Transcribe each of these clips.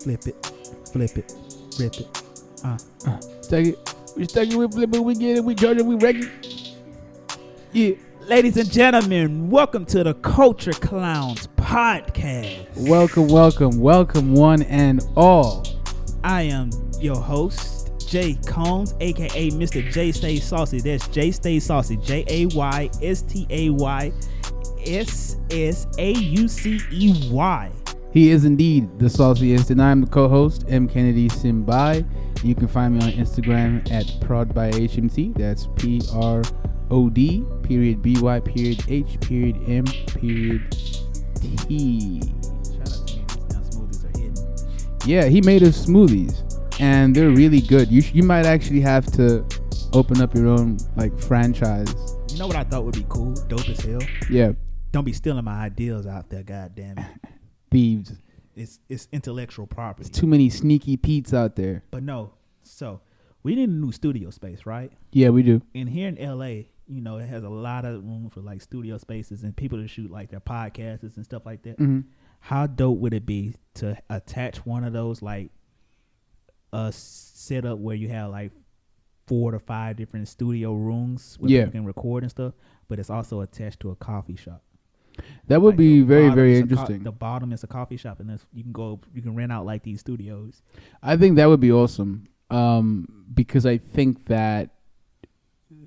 flip it, rip it. Take it. We stuck it, we flip it, we get it, we charge it, we wreck it. Yeah. Ladies and gentlemen, welcome to the Culture Clowns podcast. Welcome, one and all. I am your host, Jay Combs, aka Mr. J Stay Saucy. That's J Stay Saucy, JayStaySaucey. He is indeed the sauciest, and I'm the co-host, M. Kennedy Simbai. You can find me on Instagram at ProdByHMT. That's PROD period BY period H period M period T. Shout out to me. These now smoothies are hitting. Yeah, he made us smoothies, and they're really good. You might actually have to open up your own like franchise. You know what I thought would be cool? Dope as hell. Yeah. Don't be stealing my ideas out there, goddamn it. Thieves. It's intellectual property. There's too many sneaky Pete's out there. But no, so we need a new studio space, right? Yeah, we do. And here in LA, you know, it has a lot of room for like studio spaces and people to shoot like their podcasts and stuff like that. Mm-hmm. How dope would it be to attach one of those like a setup where you have like 4 to 5 different studio rooms where people can record and stuff, but it's also attached to a coffee shop. That would like be very, very interesting. The bottom is a coffee shop, and you can rent out like these studios. I think that would be awesome, because I think that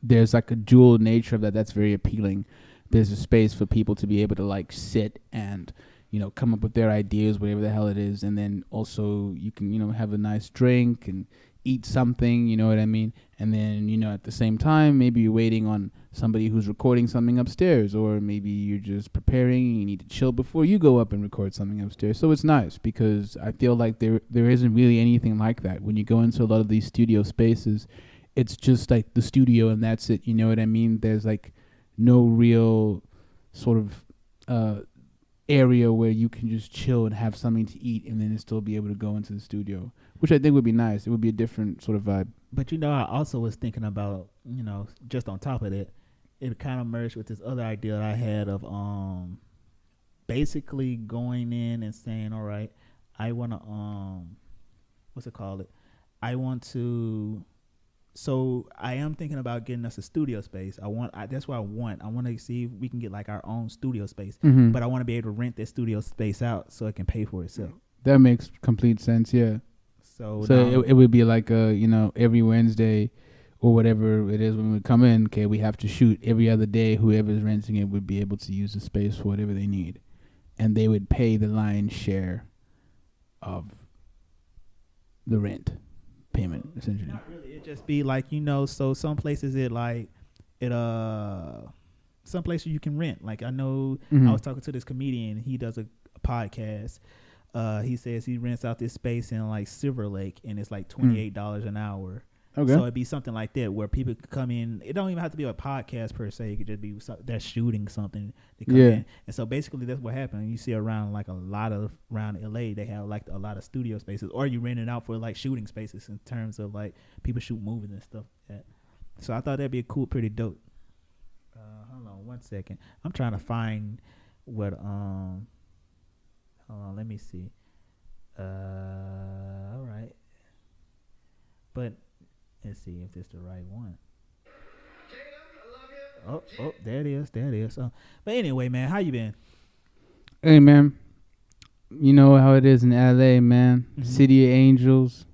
there's like a dual nature of that that's very appealing. There's a space for people to be able to like sit and, you know, come up with their ideas, whatever the hell it is, and then also you can, you know, have a nice drink and eat something, you know what I mean? And then, you know, at the same time, maybe you're waiting on somebody who's recording something upstairs, or maybe you're just preparing and you need to chill before you go up and record something upstairs. So it's nice because I feel like there isn't really anything like that. When you go into a lot of these studio spaces, it's just like the studio and that's it, you know what I mean? There's like no real sort of area where you can just chill and have something to eat and then still be able to go into the studio, which I think would be nice. It would be a different sort of vibe. But, you know, I also was thinking about, you know, just on top of that, it kind of merged with this other idea that I had of basically going in and saying, all right, I want to, what's it called? So I am thinking about getting us a studio space. That's what I want. I want to see if we can get like our own studio space, but I want to be able to rent that studio space out so it can pay for itself. That makes complete sense. Yeah. So it would be like you know, every Wednesday or whatever it is when we come in, okay, we have to shoot every other day. Whoever's renting it would be able to use the space for whatever they need, and they would pay the lion's share of the rent payment, essentially. Not really. It just be like, you know, so some places some places you can rent. Like I know I was talking to this comedian. He does a podcast. He says he rents out this space in like Silver Lake, and it's like $28 an hour. Okay. So it'd be something like that where people could come in. It don't even have to be a podcast per se. It could just be they're shooting something. They come in. And so basically that's what happened. You see around like around LA, they have like a lot of studio spaces, or you rent it out for like shooting spaces in terms of like people shoot movies and stuff like that. So I thought that'd be cool, pretty dope. Hold on 1 second. I'm trying to find what hold on, let me see. All right. But let's see if this the right one. Oh, there it is. But anyway, man, how you been? Hey, man. You know how it is in LA, man. City of angels,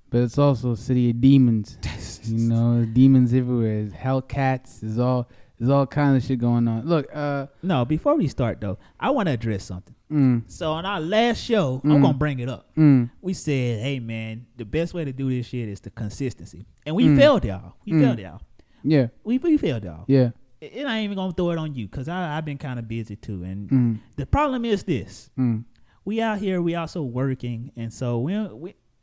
but it's also a city of demons. You know, demons everywhere. There's hellcats. There's all kind of shit going on. Look, no, before we start though, I want to address something. So on our last show, I'm gonna bring it up. We said, hey man, the best way to do this shit is the consistency, and we failed y'all. Yeah, we failed y'all. Yeah, and I ain't even gonna throw it on you because I've been kind of busy too. And the problem is this: we out here, we also working, and so we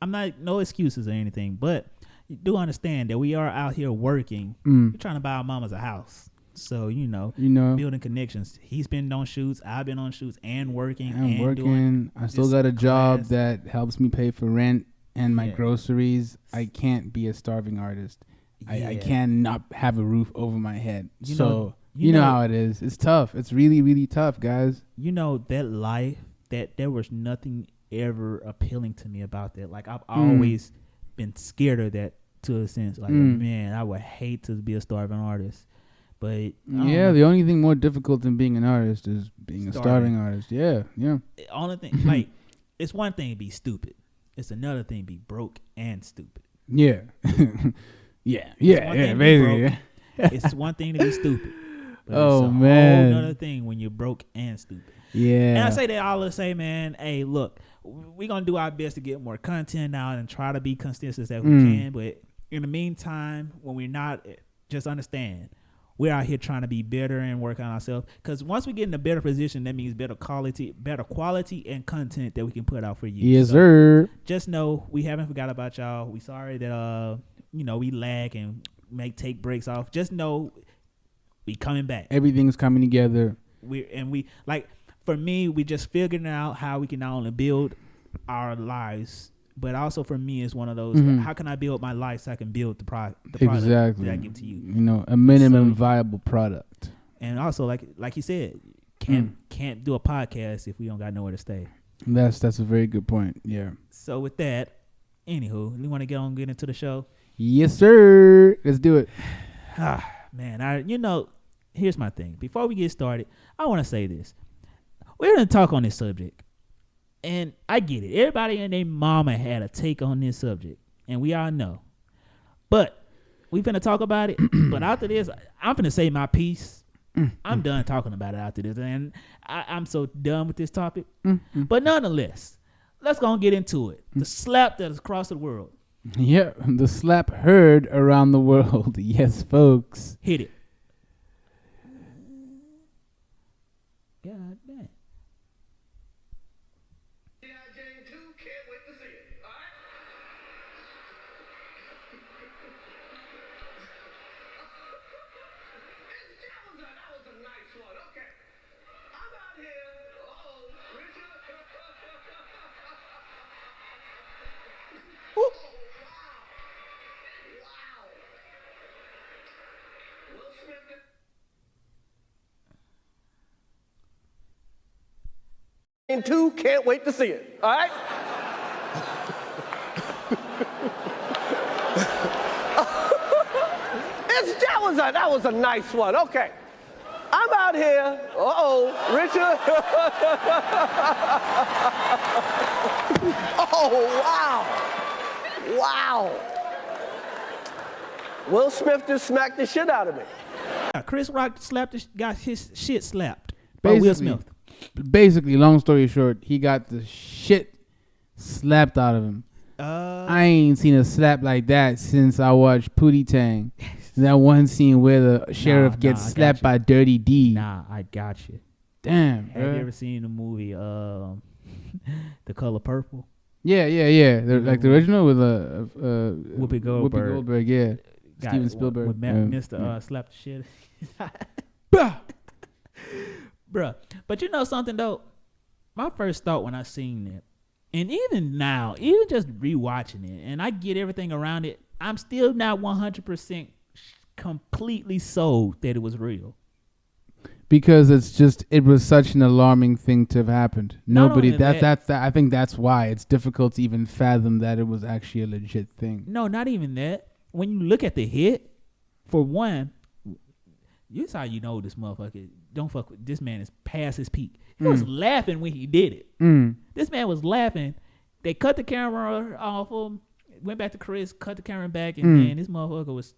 I'm not no excuses or anything, but you do understand that we are out here working. We're trying to buy our mamas a house. So, you know, building connections. He's been on shoots. I've been on shoots and working. I still got a job that helps me pay for rent and my groceries. I can't be a starving artist. I cannot have a roof over my head. You know how it is. It's tough. It's really, really tough, guys. You know, that life, that there was nothing ever appealing to me about that. Like I've always been scared of that to a sense. Like man, I would hate to be a starving artist. But yeah, the only thing more difficult than being an artist is being a starving artist. Yeah, yeah. The only thing, like, it's one thing to be stupid. It's another thing to be broke and stupid. Yeah. yeah, basically. It's one thing to be stupid. But Oh, it's a man. whole other thing when you're broke and stupid. Yeah. And I say that all to say, man, hey, look, we're going to do our best to get more content out and try to be consistent as we can. But in the meantime, when we're not, just understand, we're out here trying to be better and work on ourselves. Because once we get in a better position, that means better quality and content that we can put out for you. Yes, so sir. Just know we haven't forgot about y'all. We sorry that we lag and take breaks off. Just know we coming back. Everything's coming together. For me, we just figuring out how we can not only build our lives, but also for me, it's one of those. How can I build my life so I can build the product exactly. that I give to you? You know, a minimum viable product. And also, like you said, can't do a podcast if we don't got nowhere to stay. That's a very good point. Yeah. So with that, anywho, we want to get into the show. Yes, sir. Let's do it. Man, here's my thing. Before we get started, I want to say this. We're going to talk on this subject. And I get it. Everybody and their mama had a take on this subject. And we all know. But we finna talk about it. But after this, I'm finna say my piece. I'm done talking about it after this. And I'm so done with this topic. But nonetheless, let's go and get into it. The slap that has crossed the world. Yeah, the slap heard around the world. Yes, folks. Hit it. God damn. And two, can't wait to see it. All right? That was a nice one. Okay. I'm out here. Richard. Oh, wow. Wow. Will Smith just smacked the shit out of me. Chris Rock got his shit slapped by Will Smith. Basically, long story short, he got the shit slapped out of him. I ain't seen a slap like that since I watched Pootie Tang. That one scene where the sheriff gets slapped by Dirty D. Nah, I got you. Damn. Have you ever seen the movie The Color Purple? Yeah. Like the original with Whoopi Goldberg. Yeah. Steven Spielberg. With Mr. Slap the shit. Bruh. But you know something though? My first thought when I seen that, and even now, even just rewatching it, and I get everything around it, I'm still not 100% completely sold that it was real. Because it was such an alarming thing to have happened. Nobody, I think that's why it's difficult to even fathom that it was actually a legit thing. No, not even that. When you look at the hit, for one, this is how you know this motherfucker don't fuck with this man is past his peak. He was laughing when he did it. This man was laughing. They cut the camera off him, went back to Chris, cut the camera back, and then this motherfucker was,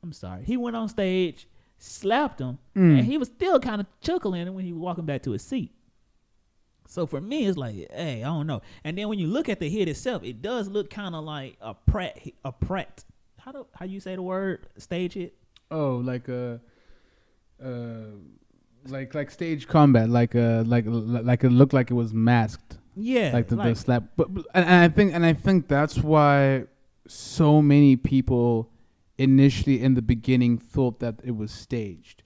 I'm sorry, he went on stage, slapped him, and he was still kind of chuckling when he was walking back to his seat. So for me, it's like, hey, I don't know. And then when you look at the hit itself, it does look kind of like a Pratt. How you say the word stage hit? Oh, like a like stage combat, like it looked like it was masked. Yeah, like the slap. But I think that's why so many people initially in the beginning thought that it was staged,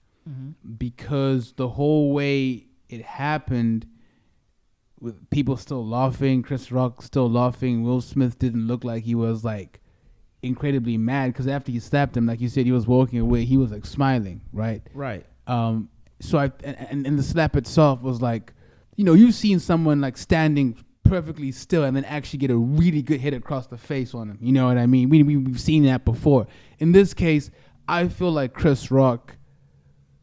because the whole way it happened, with people still laughing, Chris Rock still laughing, Will Smith didn't look like he was like incredibly mad, because after he slapped him, like you said, he was walking away, he was like smiling, right? So and the slap itself was like, you know, you've seen someone like standing perfectly still and then actually get a really good hit across the face on him. You know what I mean? We've seen that before. In this case, I feel like Chris Rock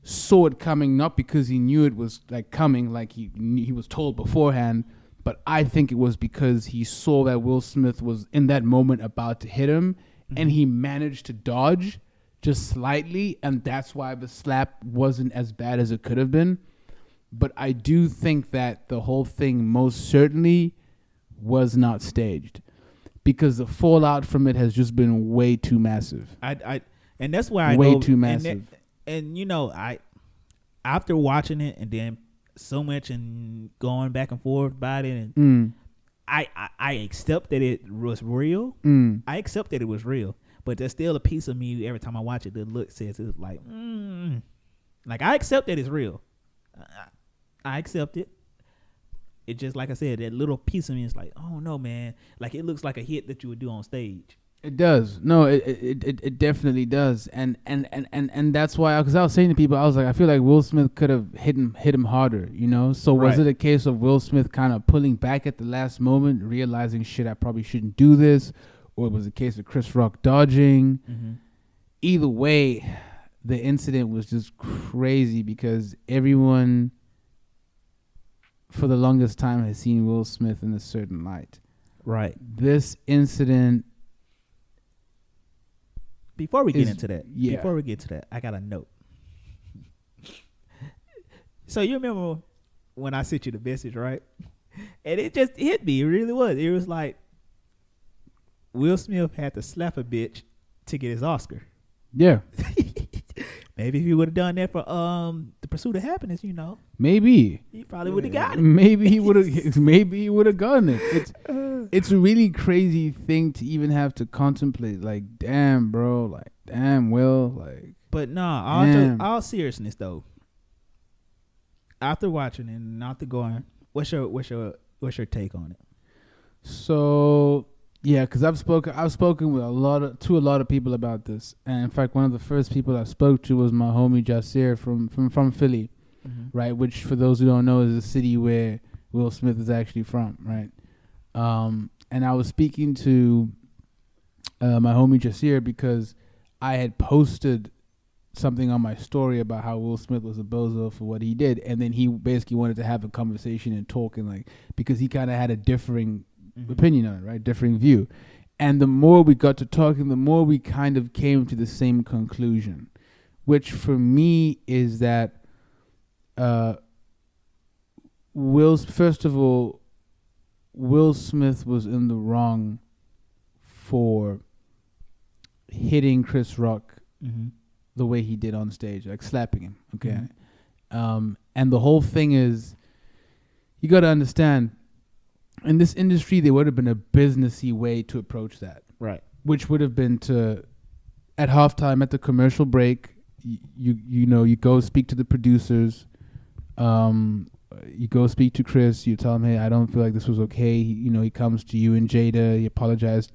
saw it coming, not because he knew it was like coming, like he was told beforehand, but I think it was because he saw that Will Smith was in that moment about to hit him, and he managed to dodge just slightly, and that's why the slap wasn't as bad as it could have been. But I do think that the whole thing most certainly was not staged, because the fallout from it has just been way too massive. And that's why I way know, too massive. And you know, after watching it and then so much and going back and forth about it, and I accept that it was real. I accept that it was real, but there's still a piece of me every time I watch it that look says it's like I accept that it's real. I accept it. It just, like I said, that little piece of me is like, oh no, man, like it looks like a hit that you would do on stage. It does. No, it definitely does. And that's why, because I was saying to people, I was like, I feel like Will Smith could have hit him harder, you know? So was it a case of Will Smith kind of pulling back at the last moment, realizing, shit, I probably shouldn't do this? Or it was a case of Chris Rock dodging? Either way, the incident was just crazy because everyone, for the longest time, has seen Will Smith in a certain light. Right. This incident... Before we get into that, I got a note. So you remember when I sent you the message, right? And it just hit me. It really was. It was like Will Smith had to slap a bitch to get his Oscar. Yeah. Maybe if he would have done that for The Pursuit of Happiness, you know. Maybe. He probably would have got it. Maybe he would have. Maybe he would have gotten it. It's a really crazy thing to even have to contemplate. Like, damn, bro. Like, damn, Will. Like, but all seriousness though. After watching it and after going, what's your take on it? So yeah, because I've spoken with a lot of people about this, and in fact, one of the first people I spoke to was my homie Jasir from Philly, right? Which, for those who don't know, is the city where Will Smith is actually from, right? And I was speaking to my homie Jasir because I had posted something on my story about how Will Smith was a bozo for what he did, and then he basically wanted to have a conversation and talk, and like, because he kind of had a differing opinion on it, right? Differing view. And the more we got to talking, the more we kind of came to the same conclusion, which for me is that first of all, Will Smith was in the wrong for hitting Chris Rock the way he did on stage, like slapping him, okay? And the whole thing is, you got to understand, in this industry, there would have been a businessy way to approach that. Right. Which would have been to, at halftime, at the commercial break, you go speak to the producers, you go speak to Chris, you tell him, hey, I don't feel like this was okay. He comes to you and Jada, he apologizes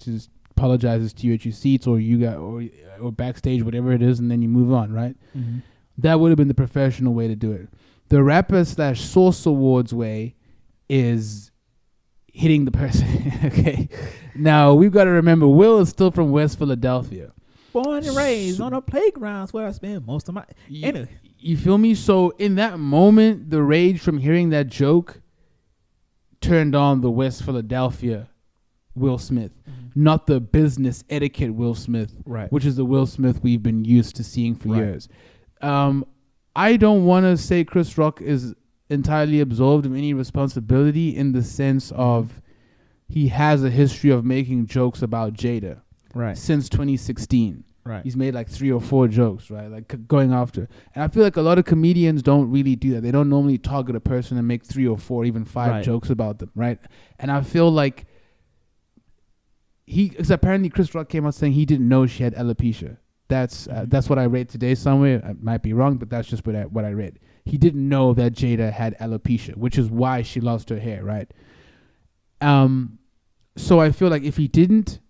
to you at your seats or backstage, whatever it is, and then you move on, right? That would have been the professional way to do it. The rapper/Source Awards way is hitting the person. Okay. Now, we've got to remember, Will is still from West Philadelphia. Born and raised on a playground where I spend most of my... You feel me? So in that moment, the rage from hearing that joke turned on the West Philadelphia Will Smith, not the business etiquette Will Smith, right? Which is the Will Smith we've been used to seeing for years. I don't want to say Chris Rock is entirely absolved of any responsibility in the sense of he has a history of making jokes about Jada, right? Since 2016. Right. He's made like 3 or 4 jokes, right? Like going after. And I feel like a lot of comedians don't really do that. They don't normally target a person and make 3 or 4, even 5 jokes about them, right? And I feel like because apparently Chris Rock came out saying he didn't know she had alopecia. That's what I read today somewhere. I might be wrong, but that's just what I read. He didn't know that Jada had alopecia, which is why she lost her hair, right? So I feel like if he didn't,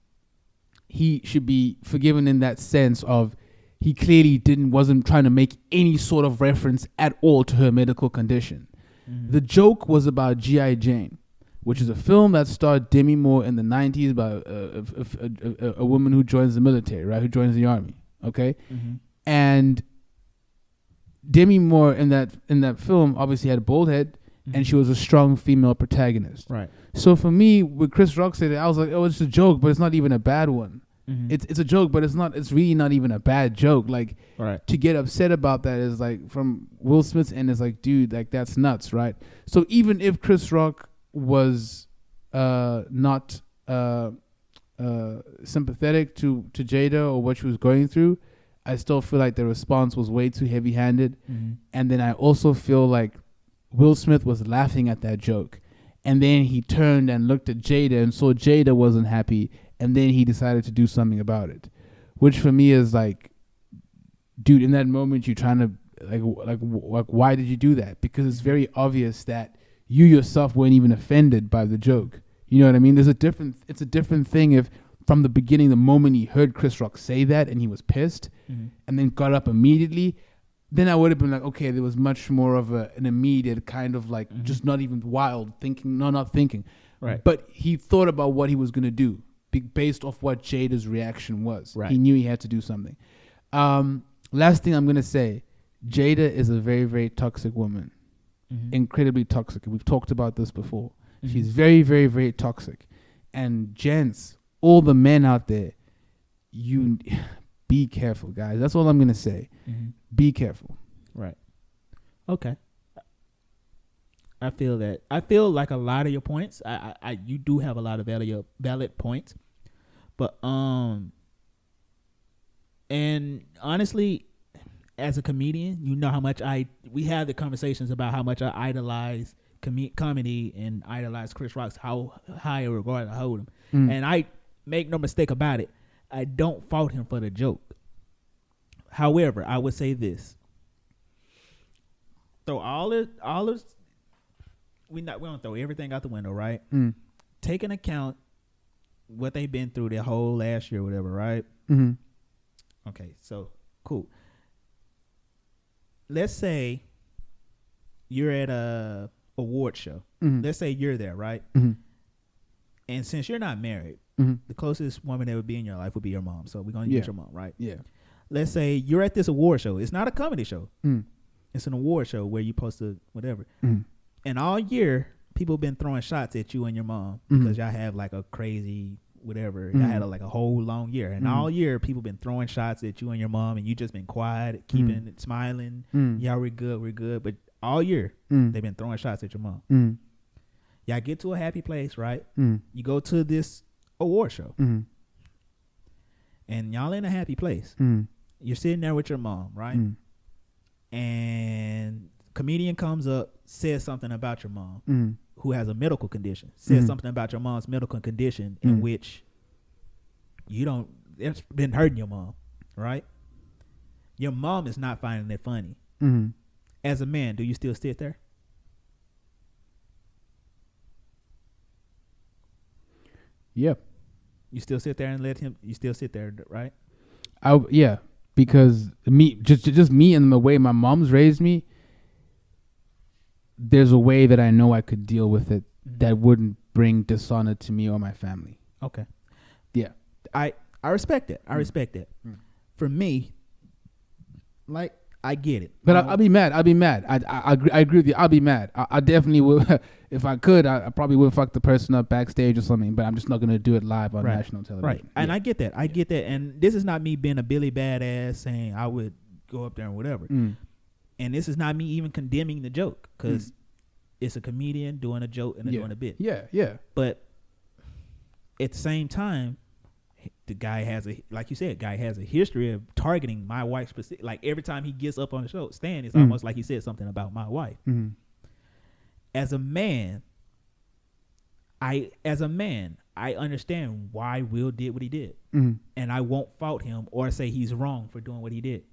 he should be forgiven in that sense of he clearly wasn't trying to make any sort of reference at all to her medical condition. The joke was about G.I. Jane, which is a film that starred Demi Moore in the 90s about a woman who joins the military, right? Who joins the army, okay? Mm-hmm. And Demi Moore in that film obviously had a bald head, and she was a strong female protagonist. Right. So for me, with Chris Rock said it, I was like, oh, it's a joke, but it's not even a bad one. Mm-hmm. It's a joke, but it's really not even a bad joke. Like, right. To get upset about that is like, from Will Smith's end, is like, dude, like, that's nuts, right? So even if Chris Rock was not sympathetic to Jada or what she was going through, I still feel like the response was way too heavy-handed. Mm-hmm. And then I also feel like Will Smith was laughing at that joke. And then he turned and looked at Jada and saw Jada wasn't happy. And then he decided to do something about it. Which for me is like, dude, in that moment, you're trying to, like, why did you do that? Because it's very obvious that you yourself weren't even offended by the joke. You know what I mean? It's a different thing if from the beginning, the moment he heard Chris Rock say that and he was pissed and then got up immediately, then I would have been like, okay, there was much more of an immediate kind of like just not even wild thinking, not thinking. Right. But he thought about what he was going to do based off what Jada's reaction was. Right. He knew he had to do something. Last thing I'm going to say, Jada is a very, very toxic woman. Mm-hmm. Incredibly toxic. We've talked about this before. Mm-hmm. She's very, very, very toxic. And gents, all the men out there, you be careful, guys. That's all I'm going to say. Mm-hmm. Be careful. Right. Okay. I feel that. I feel like a lot of your points, you do have a lot of valid points. But, and honestly, as a comedian, you know how much we have the conversations about how much I idolize comedy and idolize Chris Rock's, how high a regard I hold him. And I make no mistake about it, I don't fault him for the joke. However, I would say this. Throw all this we don't throw everything out the window, right? Take into account what they've been through their whole last year or whatever, right? Mm-hmm. Okay, so cool. Let's say you're at a award show. Mm-hmm. Let's say you're there, right? Mm-hmm. And since you're not married, the closest woman that would be in your life would be your mom. So we're going to use your mom, right? Yeah. Let's say you're at this award show. It's not a comedy show. It's an award show where you're supposed to whatever. And all year, people have been throwing shots at you and your mom because y'all have like a crazy whatever. Y'all had like a whole long year. And all year, people been throwing shots at you and your mom, and you just been quiet, keeping it, smiling. Y'all, we're good. But all year, they've been throwing shots at your mom. Y'all get to a happy place, right? You go to this award show. And y'all in a happy place. You're sitting there with your mom, right? And comedian comes up, says something about your mom, who has a medical condition, says something about your mom's medical condition in which it's been hurting your mom, right? Your mom is not finding it funny. As a man, do you still sit there? Yep. You still sit there and you still sit there, right? Yeah, because just me and the way my mom's raised me, there's a way that I know I could deal with it that wouldn't bring dishonor to me or my family. Okay. Yeah. I respect it. I respect it. For me, like, I get it. But I'll be mad. I agree with you. I'll be mad. I definitely would. If I could, I probably would fuck the person up backstage or something, but I'm just not going to do it live on national television. Right. Yeah. And I get that. I get that. And this is not me being a Billy Badass saying I would go up there and whatever. And this is not me even condemning the joke, because it's a comedian doing a joke and doing a bit. Yeah. But at the same time, the guy has a history of targeting my wife specific. Like, every time he gets up on the show stand, it's almost like he said something about my wife. As a man, I understand why Will did what he did, and I won't fault him or say he's wrong for doing what he did.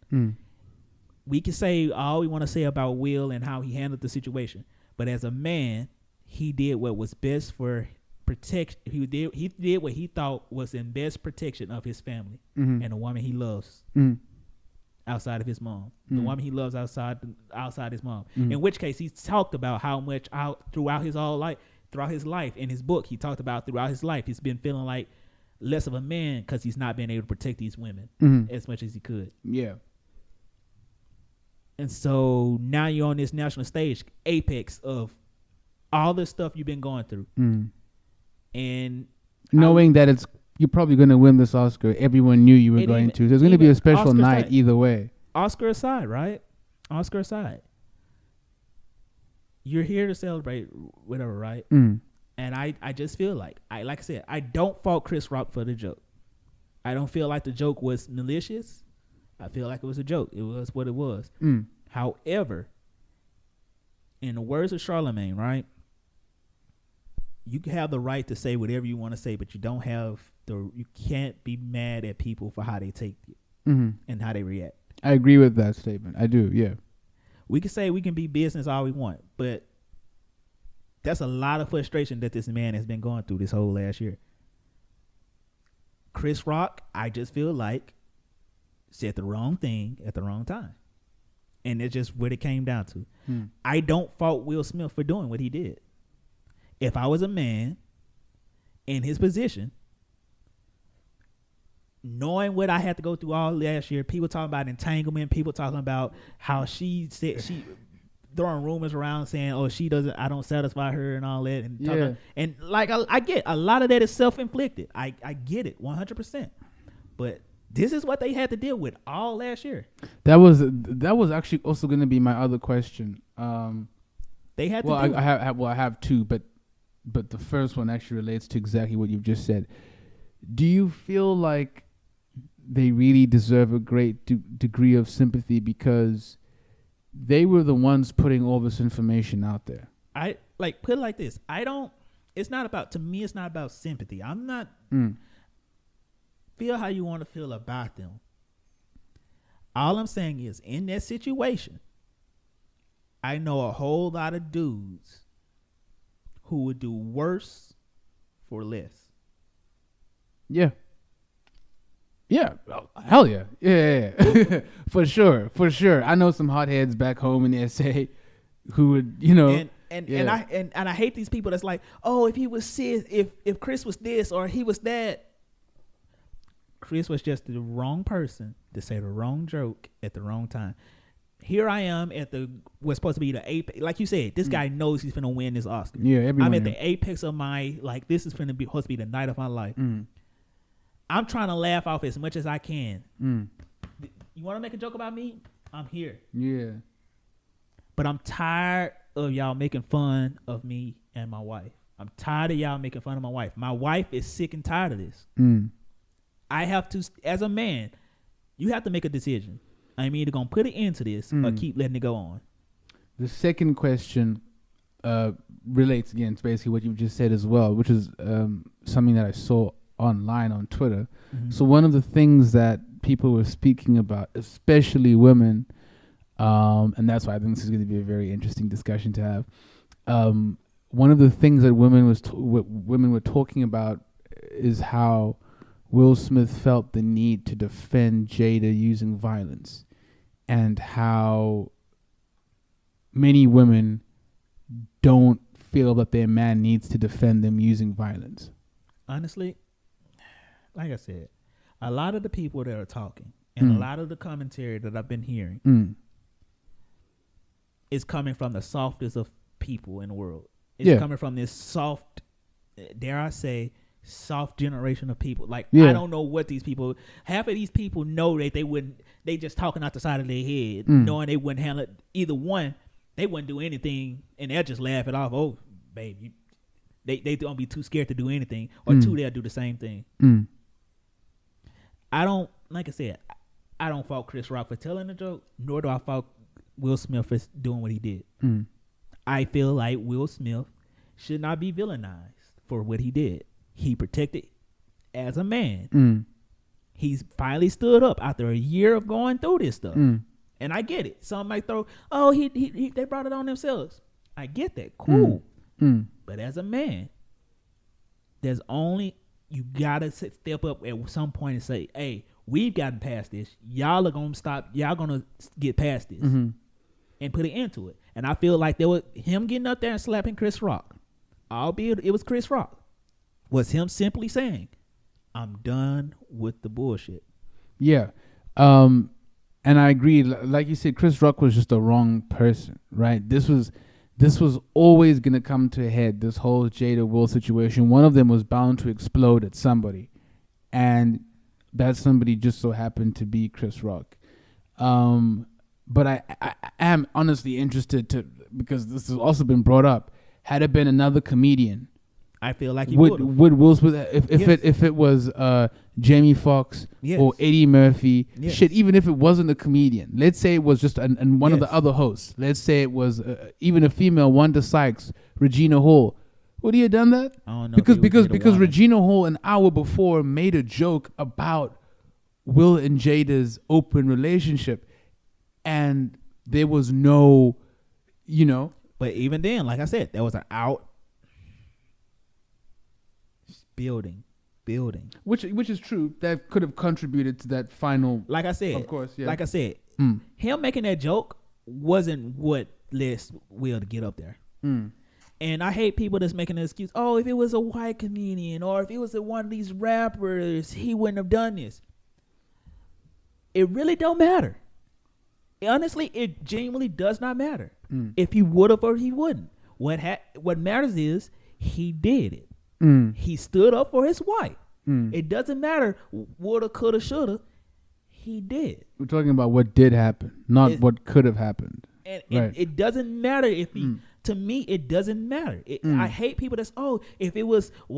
We can say all we want to say about Will and how he handled the situation, but as a man, he did what was best for protection. He did what he thought was in best protection of his family and the woman he loves outside of his mom, the woman he loves outside his mom. In which case, he's talked about how much throughout his whole life throughout his life, in his book, he talked about throughout his life, he's been feeling like less of a man because he's not been able to protect these women as much as he could. Yeah. And so now you're on this national stage, apex of all the stuff you've been going through. And knowing that you're probably going to win this Oscar, everyone knew you were going to. There's going to be a special night either way. Oscar aside, right? Oscar aside. You're here to celebrate whatever, right? And I just feel like I said, I don't fault Chris Rock for the joke. I don't feel like the joke was malicious. I feel like it was a joke. It was what it was. However, in the words of Charlemagne, right? You have the right to say whatever you want to say, but you can't be mad at people for how they take it and how they react. I agree with that statement. I do, yeah. We can say we can be business all we want, but that's a lot of frustration that this man has been going through this whole last year. Chris Rock, I just feel like, said the wrong thing at the wrong time. And it's just what it came down to. I don't fault Will Smith for doing what he did. If I was a man in his position, knowing what I had to go through all last year, people talking about entanglement, people talking about how she said she throwing rumors around saying, "Oh, I don't satisfy her," and all that, and like I get a lot of that is self-inflicted. I get it 100%, but this is what they had to deal with all last year. That was actually also going to be my other question. They had to. I have two, but the first one actually relates to exactly what you've just said. Do you feel like they really deserve a great degree of sympathy because they were the ones putting all this information out there? I like put it like this. It's not about sympathy. I'm not feel how you want to feel about them. All I'm saying is in that situation, I know a whole lot of dudes who would do worse for less. Yeah. Yeah. Oh, hell yeah. Yeah. For sure. I know some hotheads back home in SA who would, And I hate these people that's like, oh, if he was cis, if Chris was this or he was that. Chris was just the wrong person to say the wrong joke at the wrong time. Here I am at what's supposed to be the apex. Like you said, this guy knows he's finna win this Oscar. Yeah, I'm at the apex of my, like, this is supposed to be the night of my life. I'm trying to laugh off as much as I can. You want to make a joke about me? I'm here. Yeah. But I'm tired of y'all making fun of me and my wife. I'm tired of y'all making fun of my wife. My wife is sick and tired of this. I have to, as a man, you have to make a decision. I'm either going to put an end to this or keep letting it go on. The second question relates again to basically what you just said as well, which is something that I saw online on Twitter. So one of the things that people were speaking about, especially women, and that's why I think this is going to be a very interesting discussion to have. One of the things that women were talking about is how Will Smith felt the need to defend Jada using violence, and how many women don't feel that their man needs to defend them using violence. Honestly, like I said, a lot of the people that are talking and a lot of the commentary that I've been hearing is coming from the softest of people in the world. It's coming from this soft, dare I say, soft generation of people. Like, I don't know what these people, half of these people know that they just talking out the side of their head, knowing they wouldn't handle it. Either one, they wouldn't do anything and they'll just laugh it off. Oh, babe, they don't be too scared to do anything. Or two, they'll do the same thing. I don't, like I said, I don't fault Chris Rock for telling the joke, nor do I fault Will Smith for doing what he did. I feel like Will Smith should not be villainized for what he did. He protected as a man. He's finally stood up after a year of going through this stuff. And I get it. Some might throw, oh, they brought it on themselves. I get that. Cool. But as a man, you got to step up at some point and say, hey, we've gotten past this. Y'all are going to stop. Y'all going to get past this and put an end to it. And I feel like him getting up there and slapping Chris Rock albeit it was Chris Rock, was him simply saying, I'm done with the bullshit. Yeah. And I agree. Like you said, Chris Rock was just the wrong person, right? This was always going to come to a head, this whole Jada Will situation. One of them was bound to explode at somebody. And that somebody just so happened to be Chris Rock. But I am honestly interested to, because this has also been brought up, had it been another comedian, I feel like he would Will Smith, if it was Jamie Foxx or Eddie Murphy, shit, even if it wasn't a comedian, let's say it was just and one of the other hosts, let's say it was even a female, Wanda Sykes, Regina Hall, would he have done that? I don't know, because Regina Hall an hour before made a joke about Will and Jada's open relationship, and there was no, But even then, like I said, there was an out building, which is true. That could have contributed to that final. Like I said, of course, yeah. Like I said, him making that joke wasn't what led Will to get up there. And I hate people that's making an excuse. Oh, if it was a white comedian or if it was one of these rappers, he wouldn't have done this. It really don't matter. Honestly, it genuinely does not matter if he would have or he wouldn't. What matters is he did it. He stood up for his wife. It doesn't matter woulda, coulda, shoulda. He did. We're talking about what did happen, not what could have happened. And right. it doesn't matter if he. To me, it doesn't matter. I hate people that's if it was a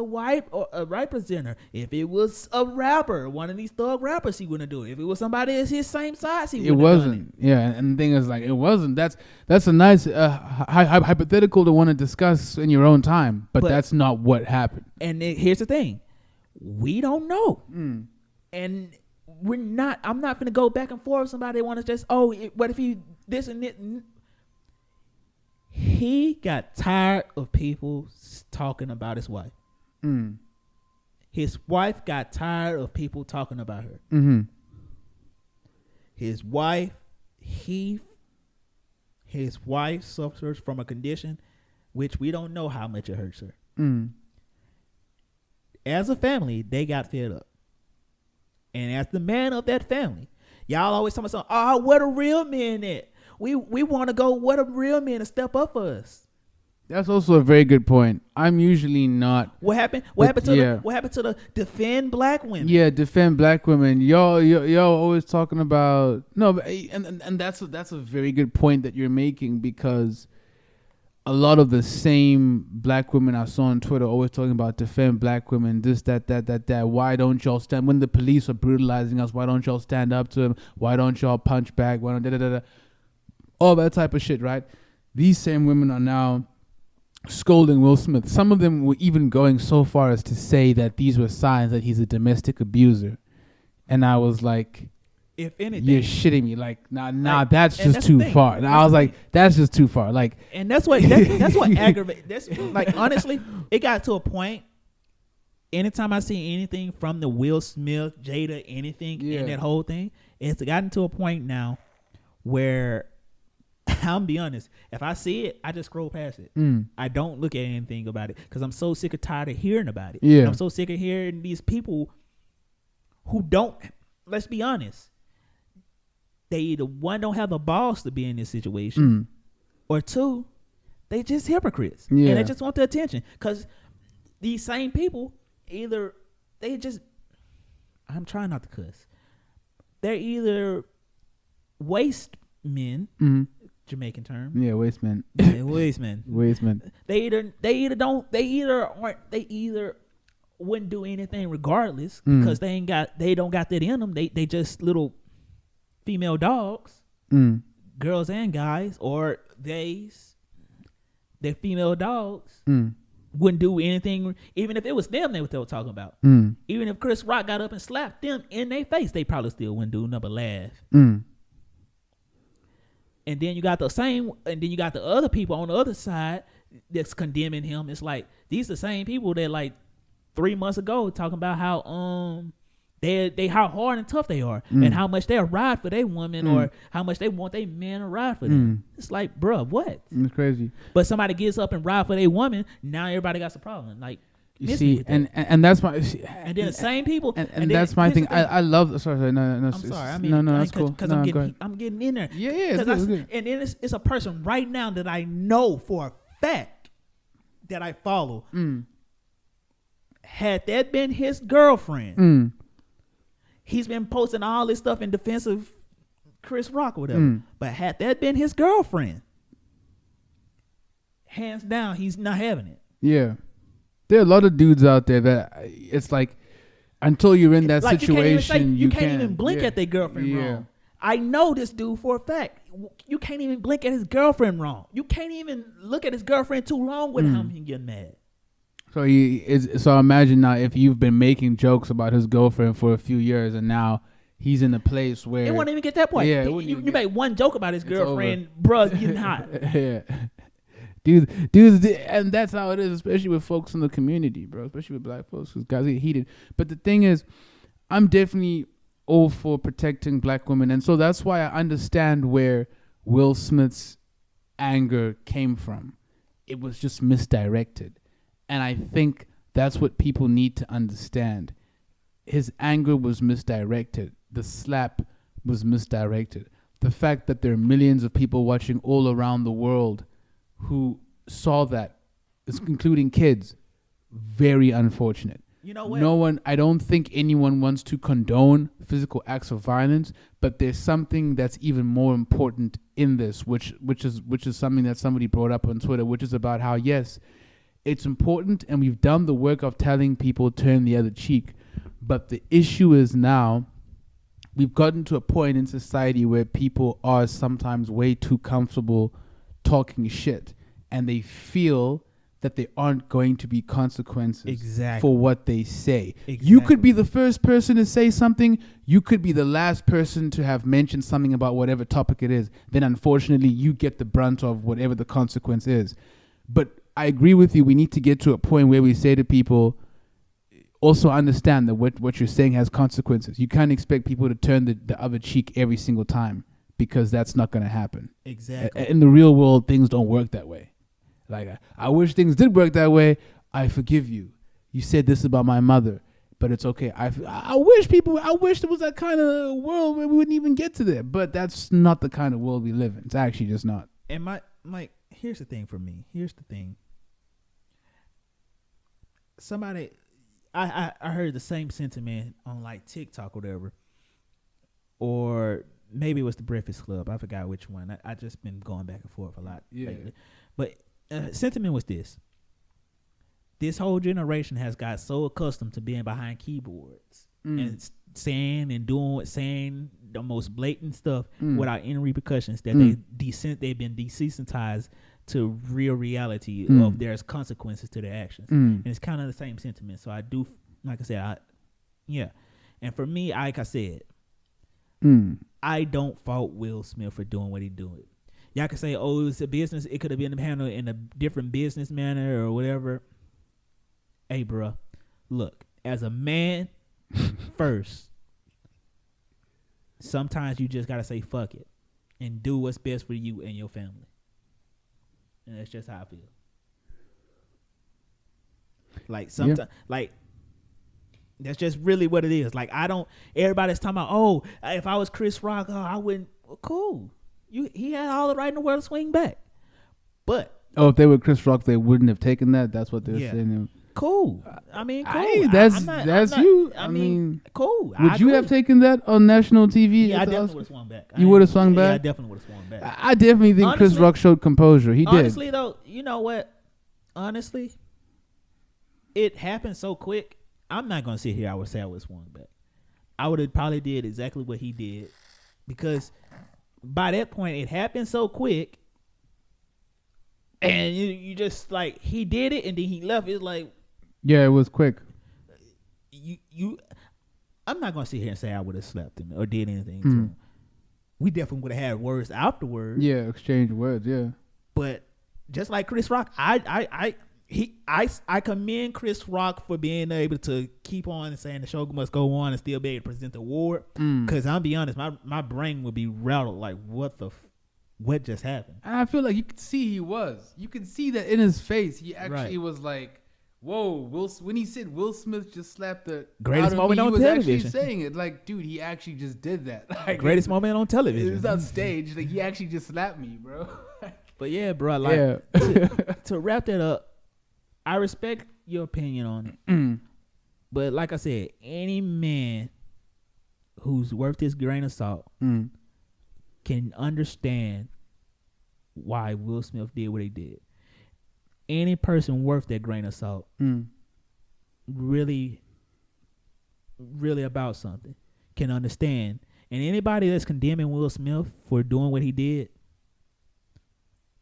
white or a right presenter, if it was a rapper, one of these thug rappers, he wouldn't do it. If it was somebody that's his same size, he wouldn't. It wasn't. Yeah, and the thing is, like, it wasn't. That's a nice hypothetical to want to discuss in your own time, but that's not what happened. And here's the thing, we don't know, and we're not. I'm not going to go back and forth with somebody that want to just what if he this and that. He got tired of people talking about his wife. His wife got tired of people talking about her. His wife suffers from a condition which we don't know how much it hurts her. As a family, they got fed up. And as the man of that family, y'all always talking about, where the real men at? We want to go where the real men to step up for us. That's also a very good point. I'm usually not. What happened to the defend black women? Yeah, defend black women. Y'all always talking about and that's a very good point that you're making, because a lot of the same black women I saw on Twitter always talking about defend black women, this, that. Why don't y'all stand when the police are brutalizing us? Why don't y'all stand up to them? Why don't y'all punch back? Why don't all that type of shit, right? These same women are now scolding Will Smith. Some of them were even going so far as to say that these were signs that he's a domestic abuser. And I was like, if anything, you're shitting me. Like, nah, that's just too far. And I was like, that's just too far. Like, and that's what aggravates. That's like, honestly, it got to a point. Anytime I see anything from the Will Smith, Jada, anything in that whole thing, it's gotten to a point now where I'll be honest. If I see it, I just scroll past it. I don't look at anything about it because I'm so sick and tired of hearing about it. Yeah. I'm so sick of hearing these people who don't. Let's be honest. They either one don't have the balls to be in this situation, or two, they just hypocrites and they just want the attention. Because these same people either they just. I'm trying not to cuss. They're either waste men. Jamaican term. Yeah, waste men. Waste men. Waste men. They either wouldn't do anything regardless because they don't got that in them. They just little female dogs, girls and guys, or they're female dogs wouldn't do anything. Even if it was them, they were talking about. Even if Chris Rock got up and slapped them in their face, they probably still wouldn't do nothing but laugh. And then you got the other people on the other side that's condemning him. It's like these are the same people that like 3 months ago talking about how They how hard and tough they are, and how much they'll ride for their woman, or how much they want their man to ride for them. It's like, bruh, what? It's crazy. But somebody gets up and ride for their woman, now everybody got a problem. Like, you see, and that's my. And then the same people, and then that's my thing. I love. Sorry, no. I'm sorry. I mean, no, that's cool. Because No, I'm getting in there. Yeah, it's good. And then it's a person right now that I know for a fact that I follow. Had that been his girlfriend, he's been posting all this stuff in defense of Chris Rock or whatever. But had that been his girlfriend, hands down, he's not having it. Yeah. There are a lot of dudes out there that it's like, until you're in that situation, you can't even blink at their girlfriend wrong. I know this dude for a fact. You can't even blink at his girlfriend wrong. You can't even look at his girlfriend too long with him and get mad. So imagine now if you've been making jokes about his girlfriend for a few years and now he's in a place where it won't even get that point. Yeah, you made one joke about his girlfriend, bruh, getting hot. Yeah. Dude, and that's how it is, especially with folks in the community, bro. Especially with black folks, because guys get heated. But the thing is, I'm definitely all for protecting black women, and so that's why I understand where Will Smith's anger came from. It was just misdirected. And I think that's what people need to understand. His anger was misdirected. The slap was misdirected. The fact that there are millions of people watching all around the world who saw that, including kids, very unfortunate. You know what? I don't think anyone wants to condone physical acts of violence, but there's something that's even more important in this, which is something that somebody brought up on Twitter, which is about how, yes, it's important, and we've done the work of telling people turn the other cheek. But the issue is now we've gotten to a point in society where people are sometimes way too comfortable talking shit, and they feel that there aren't going to be consequences for what they say. You could be the first person to say something. You could be the last person to have mentioned something about whatever topic it is. Then unfortunately, you get the brunt of whatever the consequence is. But I agree with you. We need to get to a point where we say to people, also understand that what you're saying has consequences. You can't expect people to turn the other cheek every single time, because that's not going to happen. Exactly. In the real world, things don't work that way. Like, I wish things did work that way. I forgive you. You said this about my mother, but it's okay. I wish there was that kind of world where we wouldn't even get to there. But that's not the kind of world we live in. It's actually just not. And here's the thing for me. Here's the thing. Somebody, I heard the same sentiment on like TikTok or whatever, or maybe it was the Breakfast Club. I forgot which one. I just been going back and forth a lot lately. But sentiment was this. This whole generation has got so accustomed to being behind keyboards and saying the most blatant stuff without any repercussions that they've been desensitized to real reality of there's consequences to their actions. And it's kind of the same sentiment. So I do, like I said, and for me, like I said, I don't fault Will Smith for doing what he doing. Y'all can say, oh, it's a business. It could have been handled in a different business manner or whatever. Hey, bro, look, as a man first, sometimes you just got to say fuck it and do what's best for you and your family. And that's just how I feel. Like, sometimes, that's just really what it is. Like, everybody's talking about, oh, if I was Chris Rock, I wouldn't. Well, cool. He had all the right in the world to swing back. But. Oh, if they were Chris Rock, they wouldn't have taken that? That's what they're saying. Cool. I mean, cool. That's you. I mean, cool. Would you have taken that on national TV? Yeah, I definitely would have swung back. You would have swung back? Yeah, I definitely would have swung back. I definitely think Chris Rock showed composure. He did. Honestly, though, you know what? Honestly, it happened so quick. I'm not going to sit here. I would say I would have swung back. I would have probably did exactly what he did, because by that point, it happened so quick. And you just, like, he did it and then he left. It's like, yeah, it was quick. I'm not gonna sit here and say I would have slapped him or did anything to him. We definitely would have had words afterwards. Yeah, exchange words. Yeah. But just like Chris Rock, I commend Chris Rock for being able to keep on and saying the show must go on and still be able to present the award. Because I'll be honest, my brain would be rattled like, what just happened? And I feel like you could see you could see that in his face. He actually was like, whoa, when he said Will Smith just slapped the greatest moment on television. He was actually saying it like, dude, he actually just did that. Like, greatest moment on television. It was on stage. Like, he actually just slapped me, bro. But yeah, bro, like to wrap that up, I respect your opinion on it. But like I said, any man who's worth his grain of salt can understand why Will Smith did what he did. Any person worth that grain of salt, really, really about something, can understand. And anybody that's condemning Will Smith for doing what he did,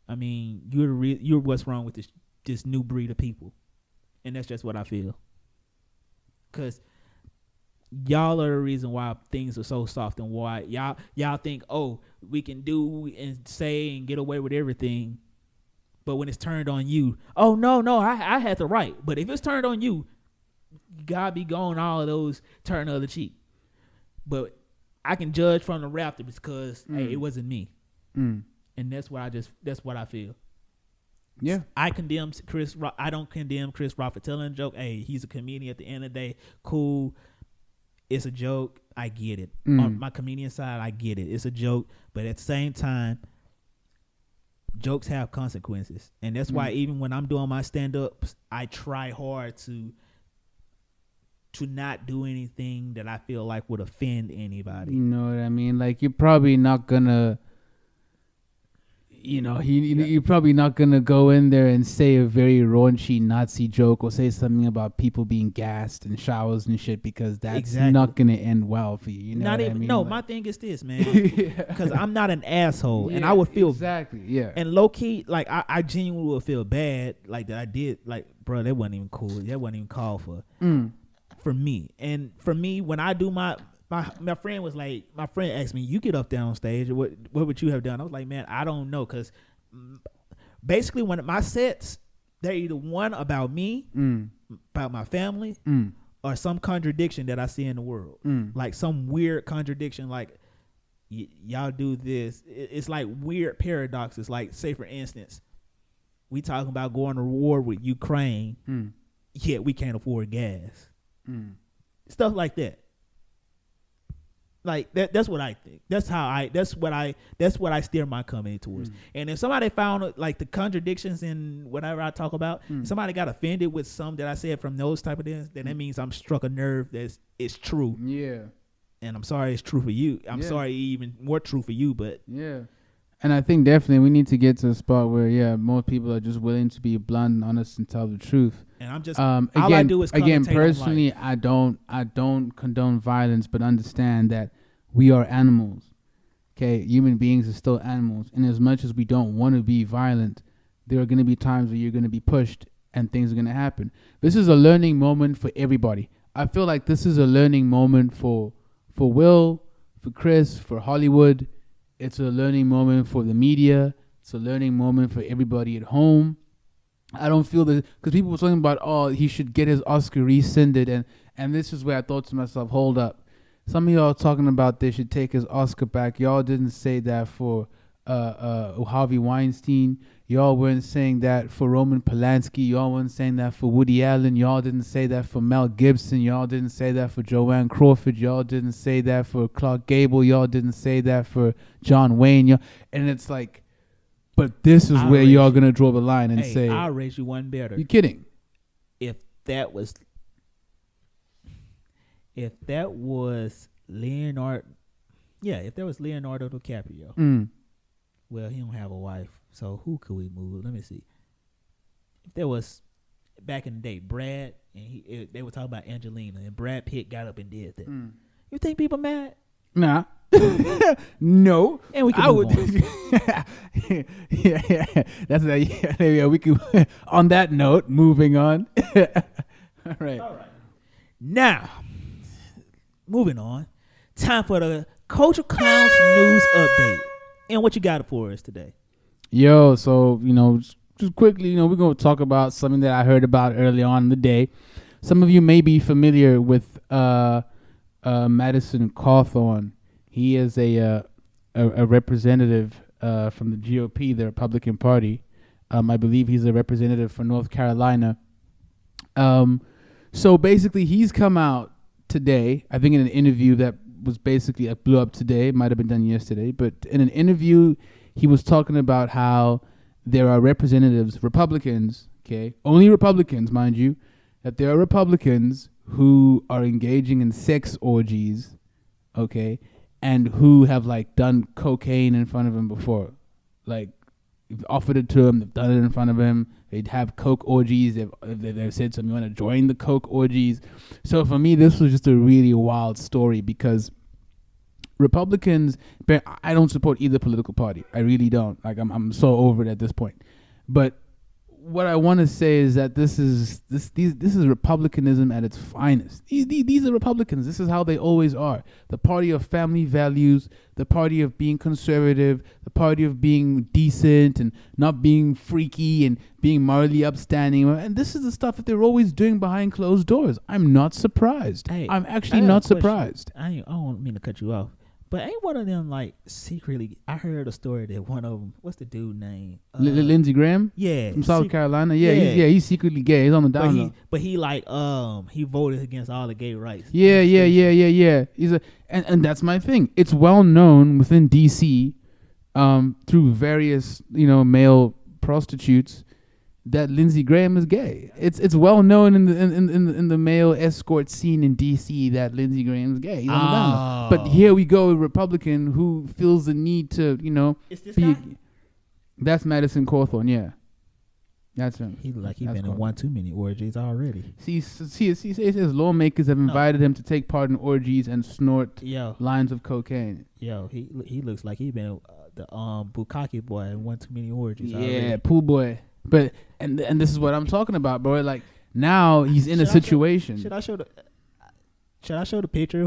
I mean, you're what's wrong with this new breed of people, and that's just what I feel. Cause y'all are the reason why things are so soft and why y'all think, oh, we can do and say and get away with everything. But when it's turned on you, oh, no, I had the right. But if it's turned on you, God be gone all of those turn the other cheek. But I can judge from the rafters because, hey, it wasn't me. And that's what I feel. Yeah. I condemn Chris Rock. I don't condemn Chris Rock for telling a joke. Hey, he's a comedian at the end of the day. Cool. It's a joke. I get it. On my comedian side, I get it. It's a joke. But at the same time, jokes have consequences, and that's why even when I'm doing my stand-ups, I try hard to not do anything that I feel like would offend anybody. You know what I mean? Like, you're probably not gonna, you're probably not gonna go in there and say a very raunchy Nazi joke or say something about people being gassed in showers and shit, because that's not gonna end well for you. You know what I mean? No, my thing is this, man, because I'm not an asshole, and I would feel and low key, like I genuinely would feel bad, like that I did, like, bro, that wasn't even cool. That wasn't even called for me. And for me, when I do my friend was like, my friend asked me, you get up there on stage, what would you have done? I was like, man, I don't know, because basically when my sets, they're either one about me, about my family, or some contradiction that I see in the world, like some weird contradiction, like y'all do this. It's like weird paradoxes. Like, say for instance, we talking about going to war with Ukraine, yet we can't afford gas, stuff like that. Like that's what I think. That's what I steer my comedy towards. And if somebody found like the contradictions in whatever I talk about, somebody got offended with some that I said from those type of things, then that means I'm struck a nerve it's true. Yeah. And I'm sorry it's true for you. I'm sorry even more true for you, but yeah. And I think definitely we need to get to a spot where most people are just willing to be blunt and honest and tell the truth. And I'm just all I do is personally, I don't condone violence, but understand that we are animals. Okay, human beings are still animals, and as much as we don't want to be violent, there are going to be times where you're going to be pushed and things are going to happen. This is a learning moment for everybody. I feel like this is a learning moment for Will, for Chris, for Hollywood. It's a learning moment for the media. It's a learning moment for everybody at home. I don't feel that, because people were talking about, oh, he should get his Oscar rescinded, and this is where I thought to myself, hold up. Some of y'all talking about they should take his Oscar back. Y'all didn't say that for Harvey Weinstein. Y'all weren't saying that for Roman Polanski. Y'all weren't saying that for Woody Allen. Y'all didn't say that for Mel Gibson. Y'all didn't say that for Joanne Crawford. Y'all didn't say that for Clark Gable. Y'all didn't say that for John Wayne. And it's like, but this is where y'all going to draw the line and say, I'll raise you one better. You kidding? If that was Leonardo, if there was Leonardo DiCaprio, well, he don't have a wife, so who could we move? Let me see. If there was, back in the day, Brad, and they were talking about Angelina, and Brad Pitt got up and did that. You think people mad? Nah. No. And we can move on. Yeah. That's we can. On that note, moving on. All right. Now, moving on. Time for the Culture Clowns news update. And what you got for us today? Yo, so, just quickly, we're going to talk about something that I heard about early on in the day. Some of you may be familiar with Madison Cawthorn. He is a representative from the GOP, the Republican Party. I believe he's a representative for North Carolina. So basically, he's come out today, I think in an interview that was basically blew up today. It might have been done yesterday. But in an interview, he was talking about how there are representatives, Republicans, okay, only Republicans, mind you, that there are Republicans who are engaging in sex orgies, okay, and who have like done cocaine in front of him before. Like, you've offered it to him, they've done it in front of him, they'd have coke orgies, they've said something, you want to join the coke orgies. So for me, this was just a really wild story because Republicans, I don't support either political party. I really don't. Like, I'm so over it at this point. But what I want to say is that this is Republicanism at its finest. These are Republicans. This is how they always are. The party of family values, the party of being conservative, the party of being decent and not being freaky and being morally upstanding. And this is the stuff that they're always doing behind closed doors. I'm not surprised. Hey, I'm actually not surprised. I don't mean to cut you off, but ain't one of them like secretly? I heard a story that one of them, what's the dude name? Lindsey Graham? Yeah, from South Carolina. Yeah, he's secretly gay. He's on the down low. But he like he voted against all the gay rights. Yeah. He's and that's my thing. It's well known within DC, through various male prostitutes, that Lindsey Graham is gay. It's well known in the male escort scene in DC that Lindsey Graham is gay. He's on the down low. But here we go, a Republican who feels the need to Is this guy? That's Madison Cawthorn. Yeah, that's him. He been in one too many orgies already. See, it says lawmakers have invited him to take part in orgies and snort lines of cocaine. Yo, he looks like he been the Bukkake boy in one too many orgies. Yeah, pool boy. But and this is what I'm talking about, bro. Like, now he's in a situation. Should I show the picture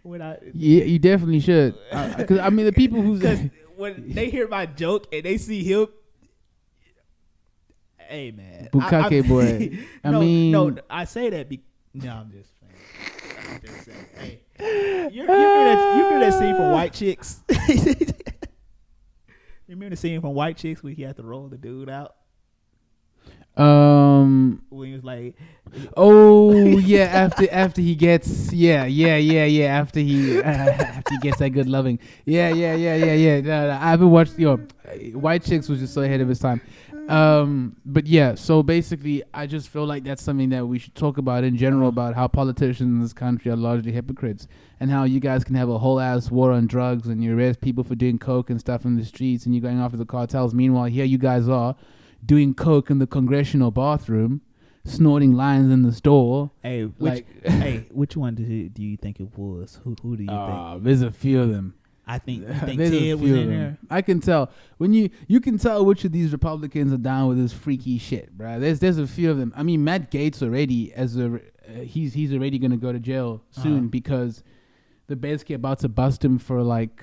when I? Yeah, you definitely should. Because I mean, the people who when they hear my joke and they see him, hey man, Bukkake boy. No, I say that. I'm just saying. Hey, you remember that scene from White Chicks? You remember the scene from White Chicks where he had to roll the dude out? When he was like, after he gets after he gets that good loving. Yeah. No, I haven't watched White Chicks was just so ahead of his time. But yeah, so basically I just feel like that's something that we should talk about in general, about how politicians in this country are largely hypocrites, and how you guys can have a whole ass war on drugs and you arrest people for doing coke and stuff in the streets and you're going after the cartels. Meanwhile, here you guys are doing coke in the congressional bathroom, snorting lines in the store. Hey, which one do you think it was? Who do you think? There's a few of them. I think Ted was in there. I can tell when you can tell which of these Republicans are down with this freaky shit, bro. There's a few of them. I mean, Matt Gaetz already he's already gonna go to jail soon because they're basically about to bust him for like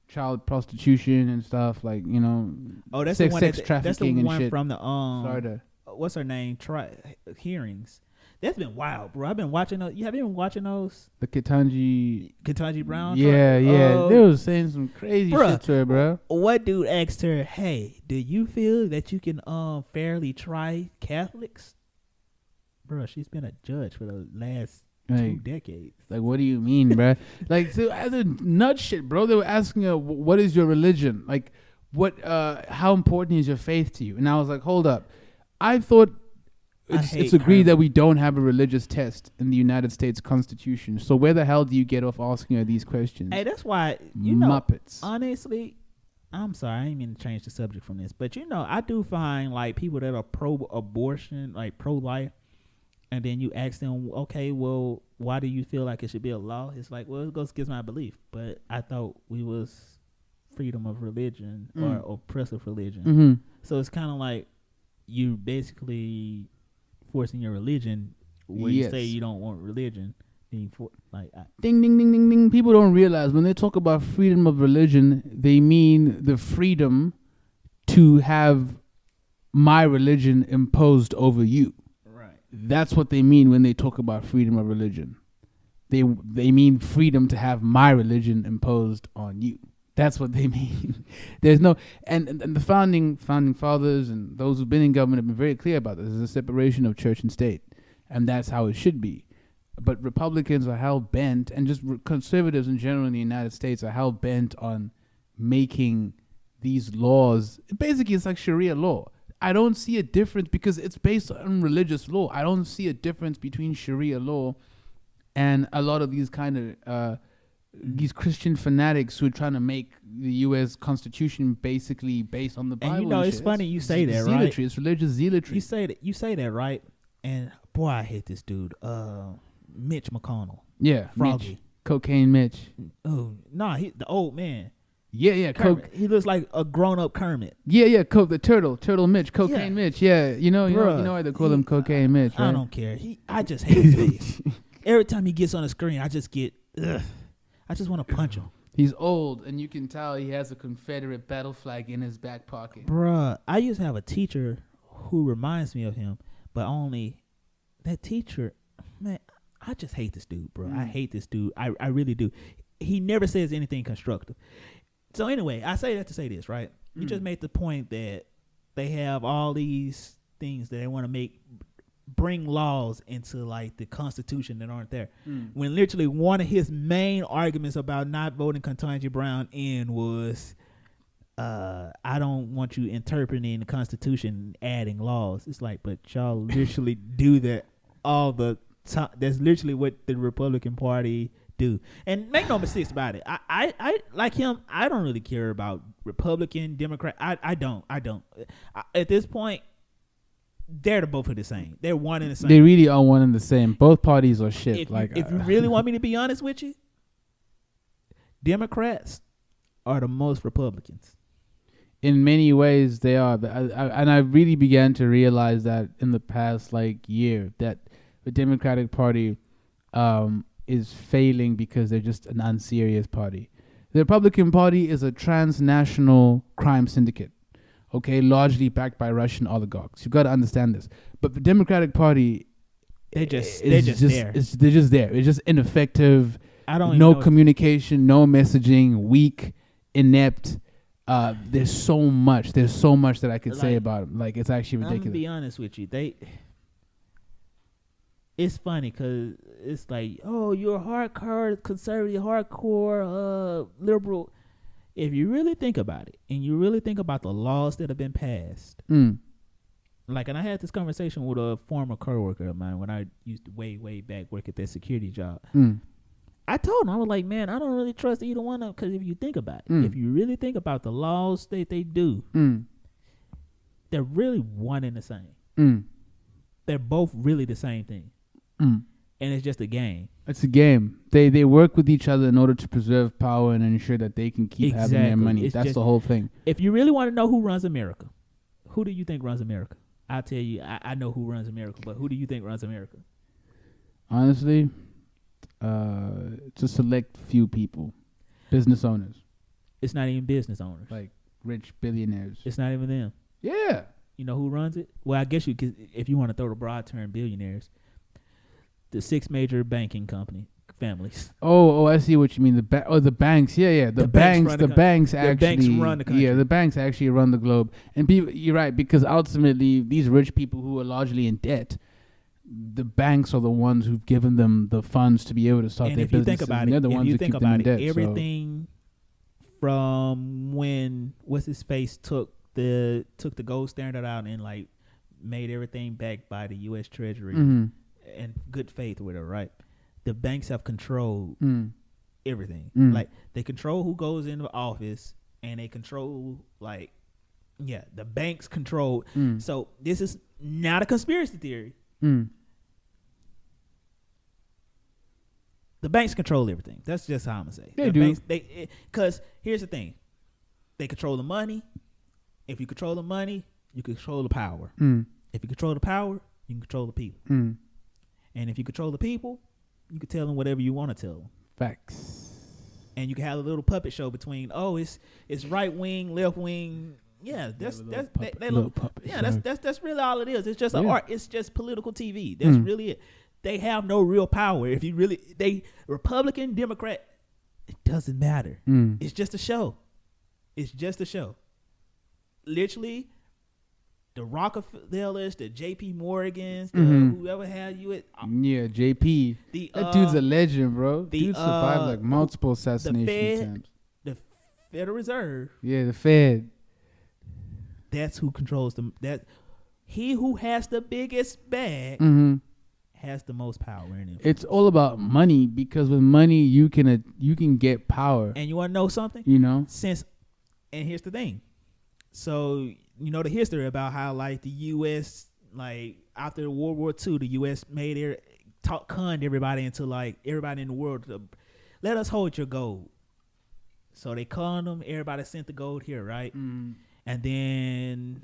child prostitution and stuff, like that's sex, the one sex trafficking that's the one and shit. From the what's her name? Hearings. That's been wild, bro. I've been watching those. You have been watching those? The Ketanji Brown? Yeah. They was saying some crazy shit to her, bro. What dude asked her, hey, do you feel that you can fairly try Catholics? Bro, she's been a judge for the last 2 decades. Like, what do you mean, bro? Like, so as a nut shit, bro, they were asking her, what is your religion? Like, how important is your faith to you? And I was like, hold up. I thought it's agreed that we don't have a religious test in the United States Constitution. So where the hell do you get off asking her these questions? Hey, that's why, Muppets. Honestly, I'm sorry, I didn't mean to change the subject from this, but I do find like people that are pro-abortion, like pro-life, and then you ask them, okay, well, why do you feel like it should be a law? It's like, well, it goes against my belief, but I thought we was freedom of religion or oppressive religion. Mm-hmm. So it's kind of like you basically forcing your religion where you say you don't want religion. Ding, ding, ding, ding, ding. People don't realize when they talk about freedom of religion, they mean the freedom to have my religion imposed over you. Right. That's what they mean when they talk about freedom of religion. They mean freedom to have my religion imposed on you. That's what they mean. There's no and the founding fathers and those who've been in government have been very clear about this. There's a separation of church and state, and that's how it should be. But Republicans are hell bent, and just conservatives in general in the United States are hell bent on making these laws. Basically, it's like Sharia law. I don't see a difference because it's based on religious law. I don't see a difference between Sharia law and a lot of these kind of these Christian fanatics who are trying to make the U.S. Constitution basically based on the Bible. And you know, it's funny you say that, right? Zealotry. It's religious zealotry. You say that, right? And boy, I hate this dude, Mitch McConnell. Yeah, Froggy. Mitch. Cocaine Mitch. Oh, nah, the old man. Yeah, Kermit. He looks like a grown-up Kermit. Yeah, the turtle Mitch, Cocaine Mitch. Yeah, you know why they call him Cocaine Mitch, right? I don't care. I just hate his face. Every time he gets on the screen, I just get, I just want to punch him. He's old, and you can tell he has a Confederate battle flag in his back pocket. Bruh, I used to have a teacher who reminds me of him, but only that teacher, man, I just hate this dude, bro. I hate this dude. I really do. He never says anything constructive. So anyway, I say that to say this, right? You just made the point that they have all these things that they want to bring laws into like the Constitution that aren't there. When literally one of his main arguments about not voting Ketanji Brown in was, I don't want you interpreting the Constitution and adding laws. It's like, but y'all literally do that all the time. That's literally what the Republican Party do. And make no mistakes about it. I like him. I don't really care about Republican, Democrat. I don't. At this point, they're both the same. They're one and the same. They really are one and the same. Both parties are shit. If you really want me to be honest with you, Democrats are the most Republicans. In many ways, they are. And I really began to realize that in the past year that the Democratic Party is failing because they're just an unserious party. The Republican Party is a transnational crime syndicate. Okay, largely backed by Russian oligarchs. You've got to understand this. But the Democratic Party, they're just there. They're just there. It's just ineffective. No communication, no messaging, weak, inept. There's so much that I could say about them. It's actually ridiculous. I'm gonna be honest with you. It's funny because it's like, oh, you're hardcore conservative, hardcore liberal. If you really think about it, and you really think about the laws that have been passed, and I had this conversation with a former coworker of mine when I used to way back work at that security job. I told him, I was like, man, I don't really trust either one of them because if you think about it, if you really think about the laws that they do, they're really one and the same. They're both really the same thing. And it's just a game. It's a game. They work with each other in order to preserve power and ensure that they can keep having their money. That's the whole thing. If you really want to know who runs America, who do you think runs America? I'll tell you, I know who runs America, but who do you think runs America? Honestly, to select few people. Business owners. It's not even business owners. Like rich billionaires. It's not even them. Yeah. You know who runs it? Well, I guess if you want to throw the broad term billionaires, the 6 major banking families. Oh, I see what you mean. The banks. Yeah. The banks actually run the country. Yeah, the banks actually run the globe. And you're right, because ultimately these rich people who are largely in debt, the banks are the ones who've given them the funds to be able to start their businesses. If you think about it, everything from when what's his face took the gold standard out and made everything backed by the U.S. Treasury. And good faith with her, right? The banks have controlled everything. They control who goes into office, and they control the banks control. So this is not a conspiracy theory. The banks control everything. That's just how I'm gonna say. They do. Because here's the thing: they control the money. If you control the money, you control the power. If you control the power, you can control the people. And if you control the people, you can tell them whatever you want to tell them. Facts. And you can have a little puppet show between, it's right wing, left wing, Yeah, that's puppet, yeah, that's really all it is. It's just Yeah. art. It's just political TV. That's really it. They have no real power. If you really Republican, Democrat, it doesn't matter. It's just a show. It's just a show. Literally, the Rockefellers, the J.P. Morgans, the whoever had you at Yeah, JP. That dude's a legend, bro. Dude survived like multiple assassination attempts. The Federal Reserve. Yeah, the Fed. That's who controls them. He who has the biggest bag has the most power in it. It's all about money, because with money you can get power. And you want to know something? You know, and here's the thing. So you know the history about how like the U.S. like after World War II, the U.S. made conned everybody into like everybody in the world to let us hold your gold. So they conned them. Everybody sent the gold here, right? And then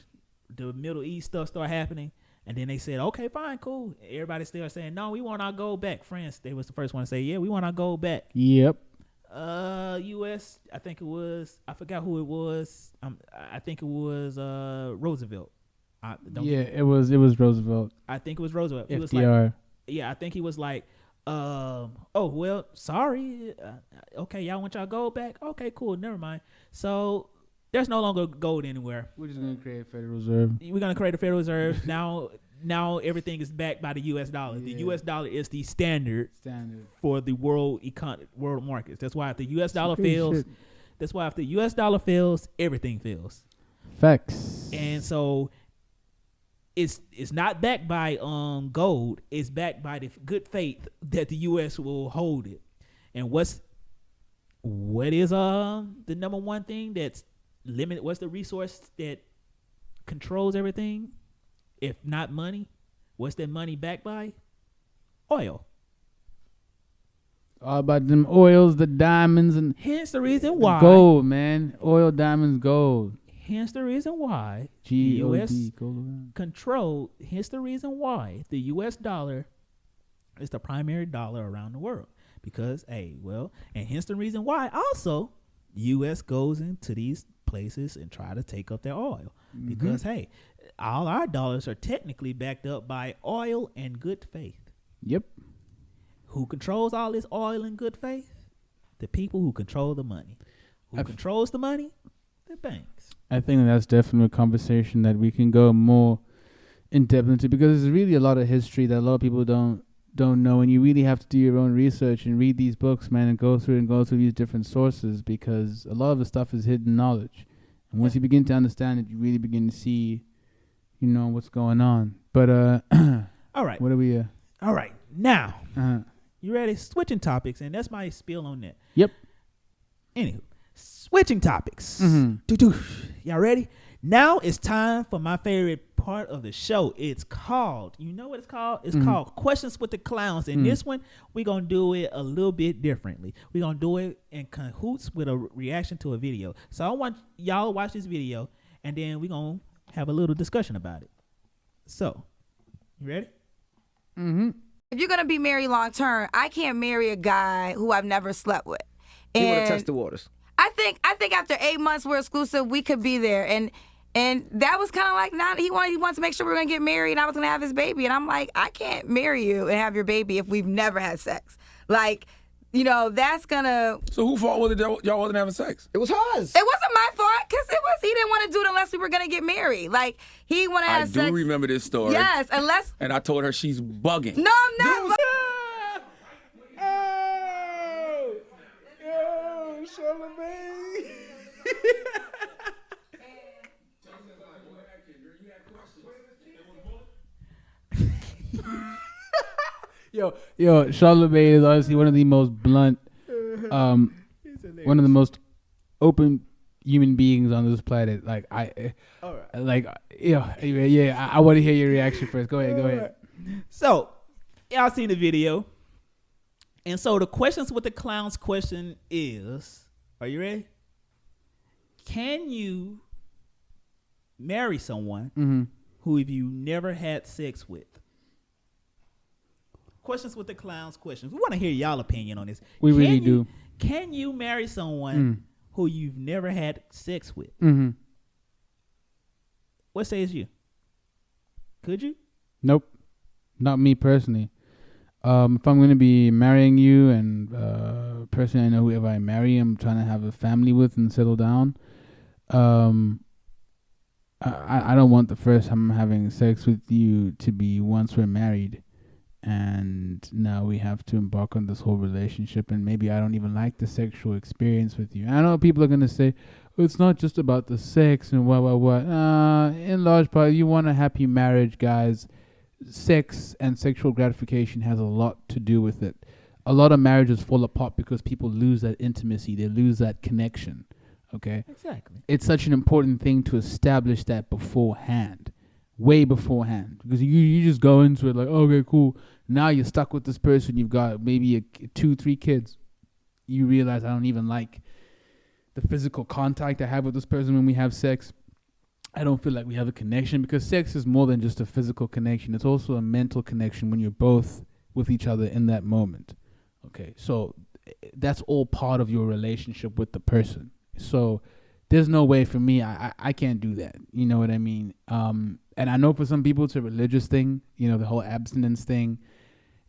the Middle East stuff started happening. And then they said, okay, fine, cool. Everybody still saying, no, we want our gold back. France, they was the first one to say, yeah, we want our gold back. Yep. U.S., I think it was, I forgot who it was. I think it was Roosevelt. It was Roosevelt. I think it was Roosevelt. FDR. He was like, yeah, I think he was like, oh, well, sorry. Okay, y'all want y'all gold back? Okay, cool, never mind. So there's no longer gold anywhere. We're just going to create a Federal Reserve. We're going to create a Federal Reserve. Now everything is backed by the U.S. dollar. Yeah. The U.S. dollar is the standard for the world markets. That's why if the U.S. dollar fails, everything fails. Facts. And so it's not backed by gold. It's backed by the good faith that the U.S. will hold it. And what is the number one thing that's limited? What's the resource that controls everything? If not money, what's that money backed by? Oil. All about them oils, the diamonds, and hence the reason why gold, man. Oil, diamonds, gold. Hence the reason why the U.S. control. Hence the reason why the U.S. dollar is the primary dollar around the world. Because, and hence the reason why also U.S. goes into these places and try to take up their oil. Because, all our dollars are technically backed up by oil and good faith. Yep. Who controls all this oil and good faith? The people who control the money. Who controls the money? The banks. I think that's definitely a conversation that we can go more in depth into, because there's really a lot of history that a lot of people don't know, and you really have to do your own research and read these books, man, and go through these different sources, because a lot of the stuff is hidden knowledge. And once you begin to understand it, you really begin to see, what's going on. But all right. What are we? All right. Now, you ready? Switching topics, and that's my spiel on that. Yep. Anywho, switching topics. Y'all ready? Now it's time for my favorite part of the show. It's called, you know what it's called? It's called Questions with the Clowns. And this one, we're going to do it a little bit differently. We're going to do it in cahoots with a reaction to a video. So I want y'all to watch this video, and then we're going to have a little discussion about it. So, you ready? If you're going to be married long term, I can't marry a guy who I've never slept with. You want to test the waters. I think after 8 months we're exclusive, we could be there. And that was kind of like, he wants to make sure we're going to get married and I was going to have his baby. And I'm like, I can't marry you and have your baby if we've never had sex. Like, that's going to... So whose fault was it that y'all wasn't having sex? It was hers. It wasn't my fault, because he didn't want to do it unless we were going to get married. Like, he wanted to have sex. I do remember this story. Yes, unless... And I told her she's bugging. No, I'm not. Yo, Charlamagne. Yo, Charlamagne is honestly one of the most blunt, one of the most open human beings on this planet. Like I want to hear your reaction first. Go ahead. So, y'all seen the video, and so the questions with the clowns question is: are you ready? Can you marry someone who you never had sex with? Questions with the clowns questions. We want to hear y'all opinion on this. We really do. Can you marry someone who you've never had sex with? What says you? Could you? Nope, not me personally. If I'm gonna be marrying you, and personally, I know whoever I marry, I'm trying to have a family with and settle down. I don't want the first time I'm having sex with you to be once we're married, and now we have to embark on this whole relationship, and maybe I don't even like the sexual experience with you. I know people are gonna say, oh, it's not just about the sex and what. In large part, you want a happy marriage, guys. Sex and sexual gratification has a lot to do with it. A lot of marriages fall apart because people lose that intimacy. They lose that connection. Okay? Exactly. It's such an important thing to establish that beforehand. Way beforehand. Because you just go into it like, okay, cool. Now you're stuck with this person. You've got maybe 2-3 kids. You realize I don't even like the physical contact I have with this person when we have sex. I don't feel like we have a connection, because sex is more than just a physical connection. It's also a mental connection when you're both with each other in that moment. Okay, so that's all part of your relationship with the person. So there's no way for me, I can't do that. You know what I mean? And I know for some people it's a religious thing, the whole abstinence thing.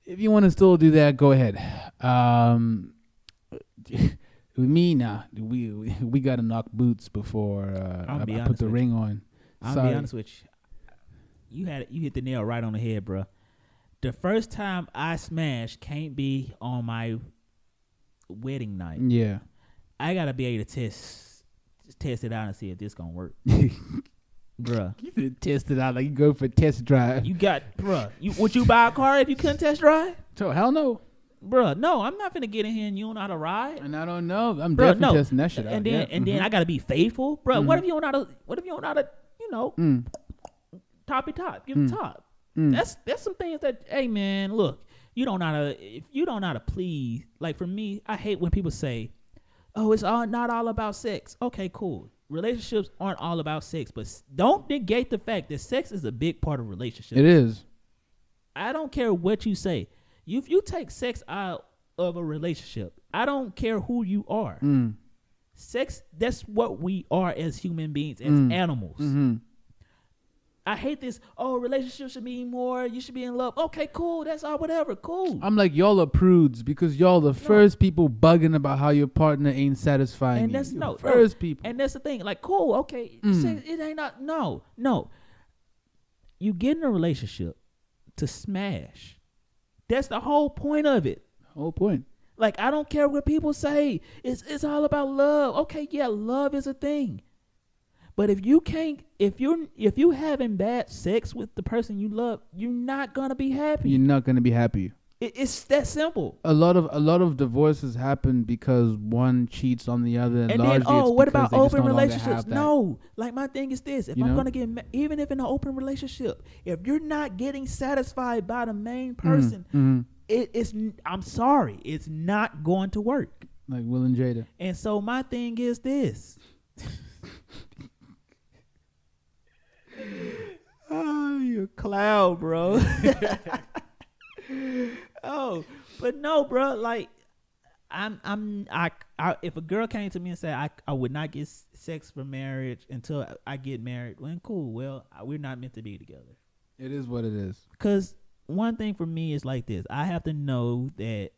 If you want to still do that, go ahead. With me, nah, we got to knock boots before I put the ring on. I'll be honest with you. You hit the nail right on the head, bro. The first time I smashed can't be on my wedding night. Yeah. I got to be able to test it out and see if this going to work. Bruh. You test it out like you go for a test drive. Would you buy a car if you couldn't test drive? So, hell no. Bruh, no, I'm not finna get in here and you don't know how to ride. And I don't know. I'm definitely testing that shit out. And then I gotta be faithful. Bruh, what if you don't know how to, toppy top, give it top. That's some things that, hey man, look, if you don't know how to please, like for me, I hate when people say, oh, it's not all about sex. Okay, cool. Relationships aren't all about sex, but don't negate the fact that sex is a big part of relationships. It is. I don't care what you say. If you take sex out of a relationship, I don't care who you are. Sex, that's what we are as human beings, as animals. Mm-hmm. I hate this, relationships should be more, you should be in love. Okay, cool, that's all, whatever, cool. I'm like, y'all are prudes because y'all the first people bugging about how your partner ain't satisfying and you. That's first people. And that's the thing, like, cool, okay, it ain't not, no. You get in a relationship to smash. That's the whole point of it. Whole point. Like, I don't care what people say. It's all about love. Okay, yeah, love is a thing. But if you having bad sex with the person you love, you're not gonna be happy. You're not gonna be happy. It's that simple. A lot of divorces happen because one cheats on the other, and then what about open relationships? No, like my thing is this: if I'm gonna get even if in an open relationship, if you're not getting satisfied by the main person, I'm sorry, it's not going to work. Like Will and Jada. And so my thing is this. Oh, you're a clown, bro. But no, bro. Like, if a girl came to me and said I would not get sex for marriage until I get married, well, cool. Well, we're not meant to be together. It is what it is. Because one thing for me is like this: I have to know that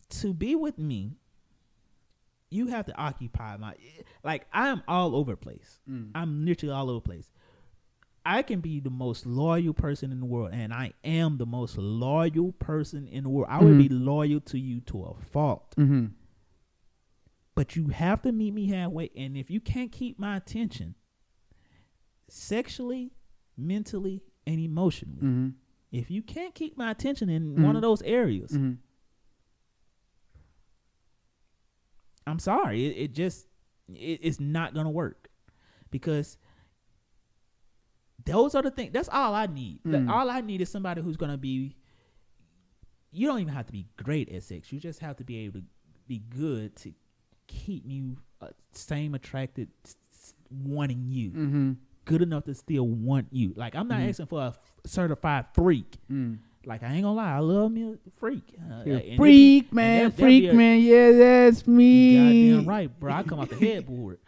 to be with me, you have to occupy I am all over the place. I'm literally all over the place. I can be the most loyal person in the world, and I am the most loyal person in the world. I would be loyal to you to a fault. Mm-hmm. But you have to meet me halfway, and if you can't keep my attention sexually, mentally, and emotionally, if you can't keep my attention in one of those areas, I'm sorry, it's not gonna work, because those are the things. That's all I need. All I need is somebody who's gonna be. You don't even have to be great at sex. You just have to be able to be good to keep me same attracted, wanting you. Good enough to still want you. Like, I'm not asking for a certified freak. Like, I ain't gonna lie, I love me a freak. Freak, man. Yeah, that's me. Goddamn right, bro. I come off the headboard.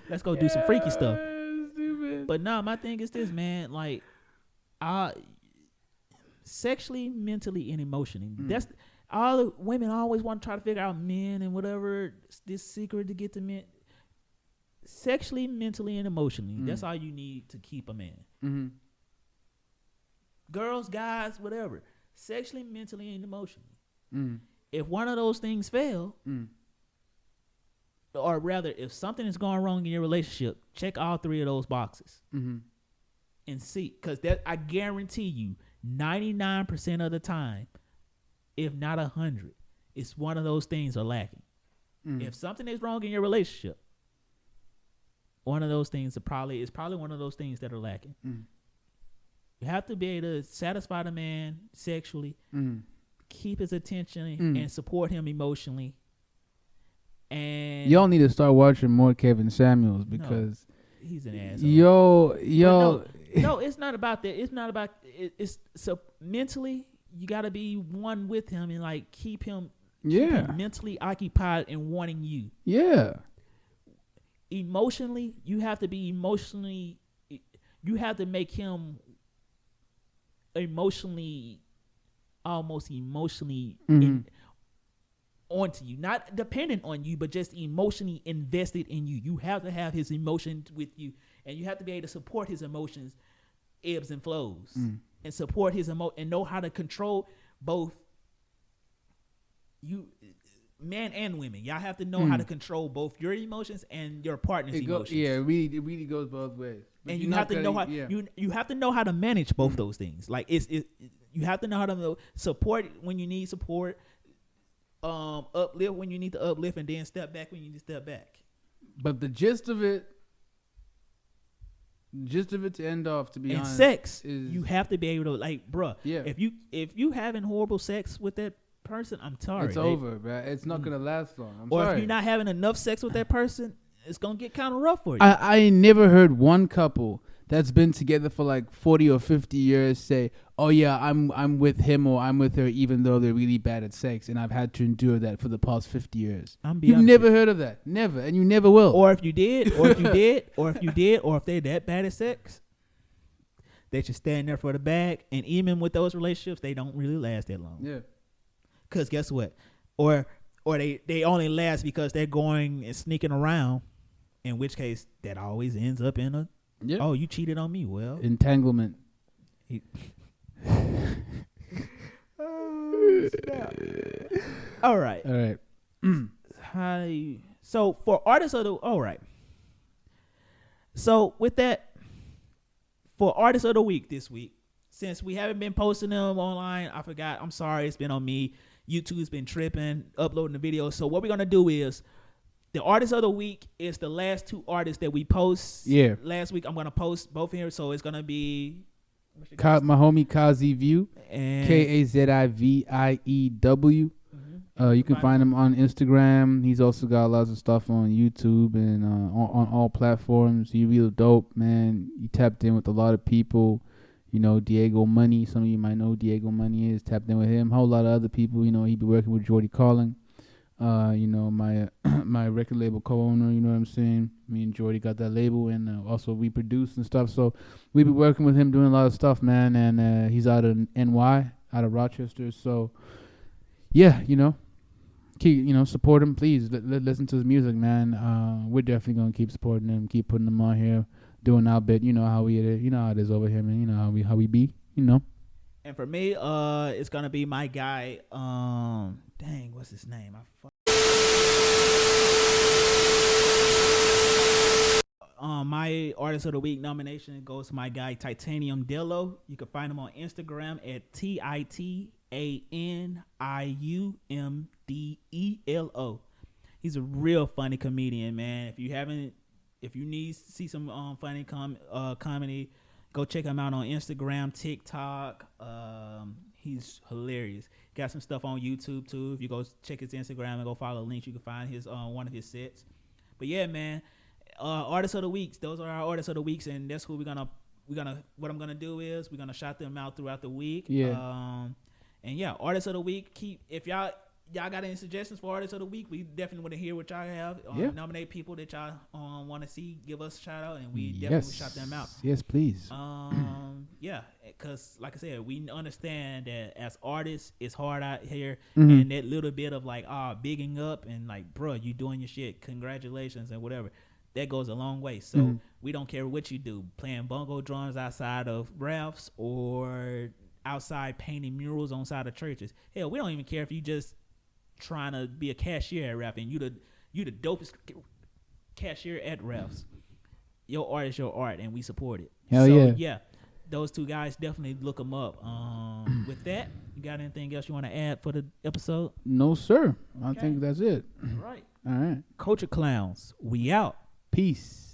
Let's go do some freaky stuff. Stupid. But no, my thing is this, man. Like, sexually, mentally, and emotionally. That's all the women always want to try to figure out men and whatever this secret to get to men. Sexually, mentally, and emotionally. That's all you need to keep a man. Mm-hmm. Girls, guys, whatever. Sexually, mentally, and emotionally. Mm. If one of those things fail, or rather, if something is going wrong in your relationship, check all three of those boxes and see. Because I guarantee you, 99% of the time, if not 100, it's one of those things are lacking. If something is wrong in your relationship, one of those things is probably one of those things that are lacking. You have to be able to satisfy the man sexually, keep his attention, and support him emotionally. And y'all need to start watching more Kevin Samuels because he's an asshole. No, it's not about that. It's not about it's so mentally you got to be one with him and like keep him mentally occupied and wanting you. Yeah. Emotionally, you have to be emotionally. You have to make him almost emotionally onto you, not dependent on you, but just emotionally invested in you. You have to have his emotions with you, and you have to be able to support his emotions, ebbs and flows, and support his and know how to control both you, men and women. Y'all have to know how to control both your emotions and your partner's emotions. It really goes both ways. But and you have to know how you have to know how to manage both those things. Like you have to know how to support when you need support, uplift when you need to uplift, and then step back when you need to step back. But the gist of it to end off, to be and honest, sex is you have to be able to like, bruh. Yeah. If you having horrible sex with that person, I'm sorry, it's over, bro. It's not gonna last long. I'm or sorry. if you're not having enough sex with that person, it's gonna get kind of rough for you. I never heard one couple that's been together for like 40 or 50 years say, "Oh yeah, I'm with him or I'm with her," even though they're really bad at sex, and I've had to endure that for the past 50 years. You've never heard of that, never, and you never will. Or if you did, or if they're that bad at sex, they should stand there for the bag. And even with those relationships, they don't really last that long. Yeah. Because guess what? Or they only last because they're going and sneaking around, in which case that always ends up in a, oh, you cheated on me. Well, entanglement. All right. So for artists of the, all right. So with that, for artists of the week this week, since we haven't been posting them online, I forgot. I'm sorry. It's been on me. YouTube's been tripping, uploading the videos. So what we're going to do is the artist of the week is the last two artists that we post. Yeah. Last week, I'm going to post both here. So it's going to be my homie Kazi View, and KAZIVIEW. You can find him on Instagram. He's also got lots of stuff on YouTube and on all platforms. He real dope, man. He tapped in with a lot of people. You know, Diego Money. Some of you might know who Diego Money is. Tapped in with him. A whole lot of other people. You know, he be working with Jordy Calling. You know, my my record label co-owner. You know what I'm saying? Me and Jordy got that label, and also we produce and stuff. So we be working with him, doing a lot of stuff, man. And he's out of NY, out of Rochester. So yeah, you know, support him, please. Listen to his music, man. We're definitely gonna keep supporting him, keep putting him on here, doing our bit. You know how how it is over here, man. You know how we be. You know. And for me, it's gonna be my guy. Dang, what's his name? My artist of the week nomination goes to my guy Titanium Dello. You can find him on Instagram at TITANIUMDELO. He's a real funny comedian, man. If you need to see some funny comedy, go check him out on Instagram, TikTok. He's hilarious. Got some stuff on YouTube too. If you go check his Instagram and go follow the links, you can find his one of his sets. But yeah, man, artists of the weeks. Those are our artists of the weeks, and that's who we're gonna. What I'm gonna do is we're gonna shout them out throughout the week. Yeah. And yeah, artists of the week. If y'all y'all got any suggestions for artists of the week? We definitely want to hear what y'all have. Nominate people that y'all want to see. Give us a shout out, and we definitely shout them out. Yes, please. Yeah, because like I said, we understand that as artists, it's hard out here, and that little bit of like bigging up and like, bro, you doing your shit, congratulations and whatever. That goes a long way. So we don't care what you do, playing bongo drums outside of Ralph's or outside painting murals on side of churches. Hell, we don't even care if you just trying to be a cashier at Ralph and you the dopest cashier at Ralph's. Your art is your art, and we support it. Hell yeah. Those two guys, definitely look them up. With that, you got anything else you want to add for the episode? No, sir. I think that's it. All right. All right. Culture Clowns, we out. Peace.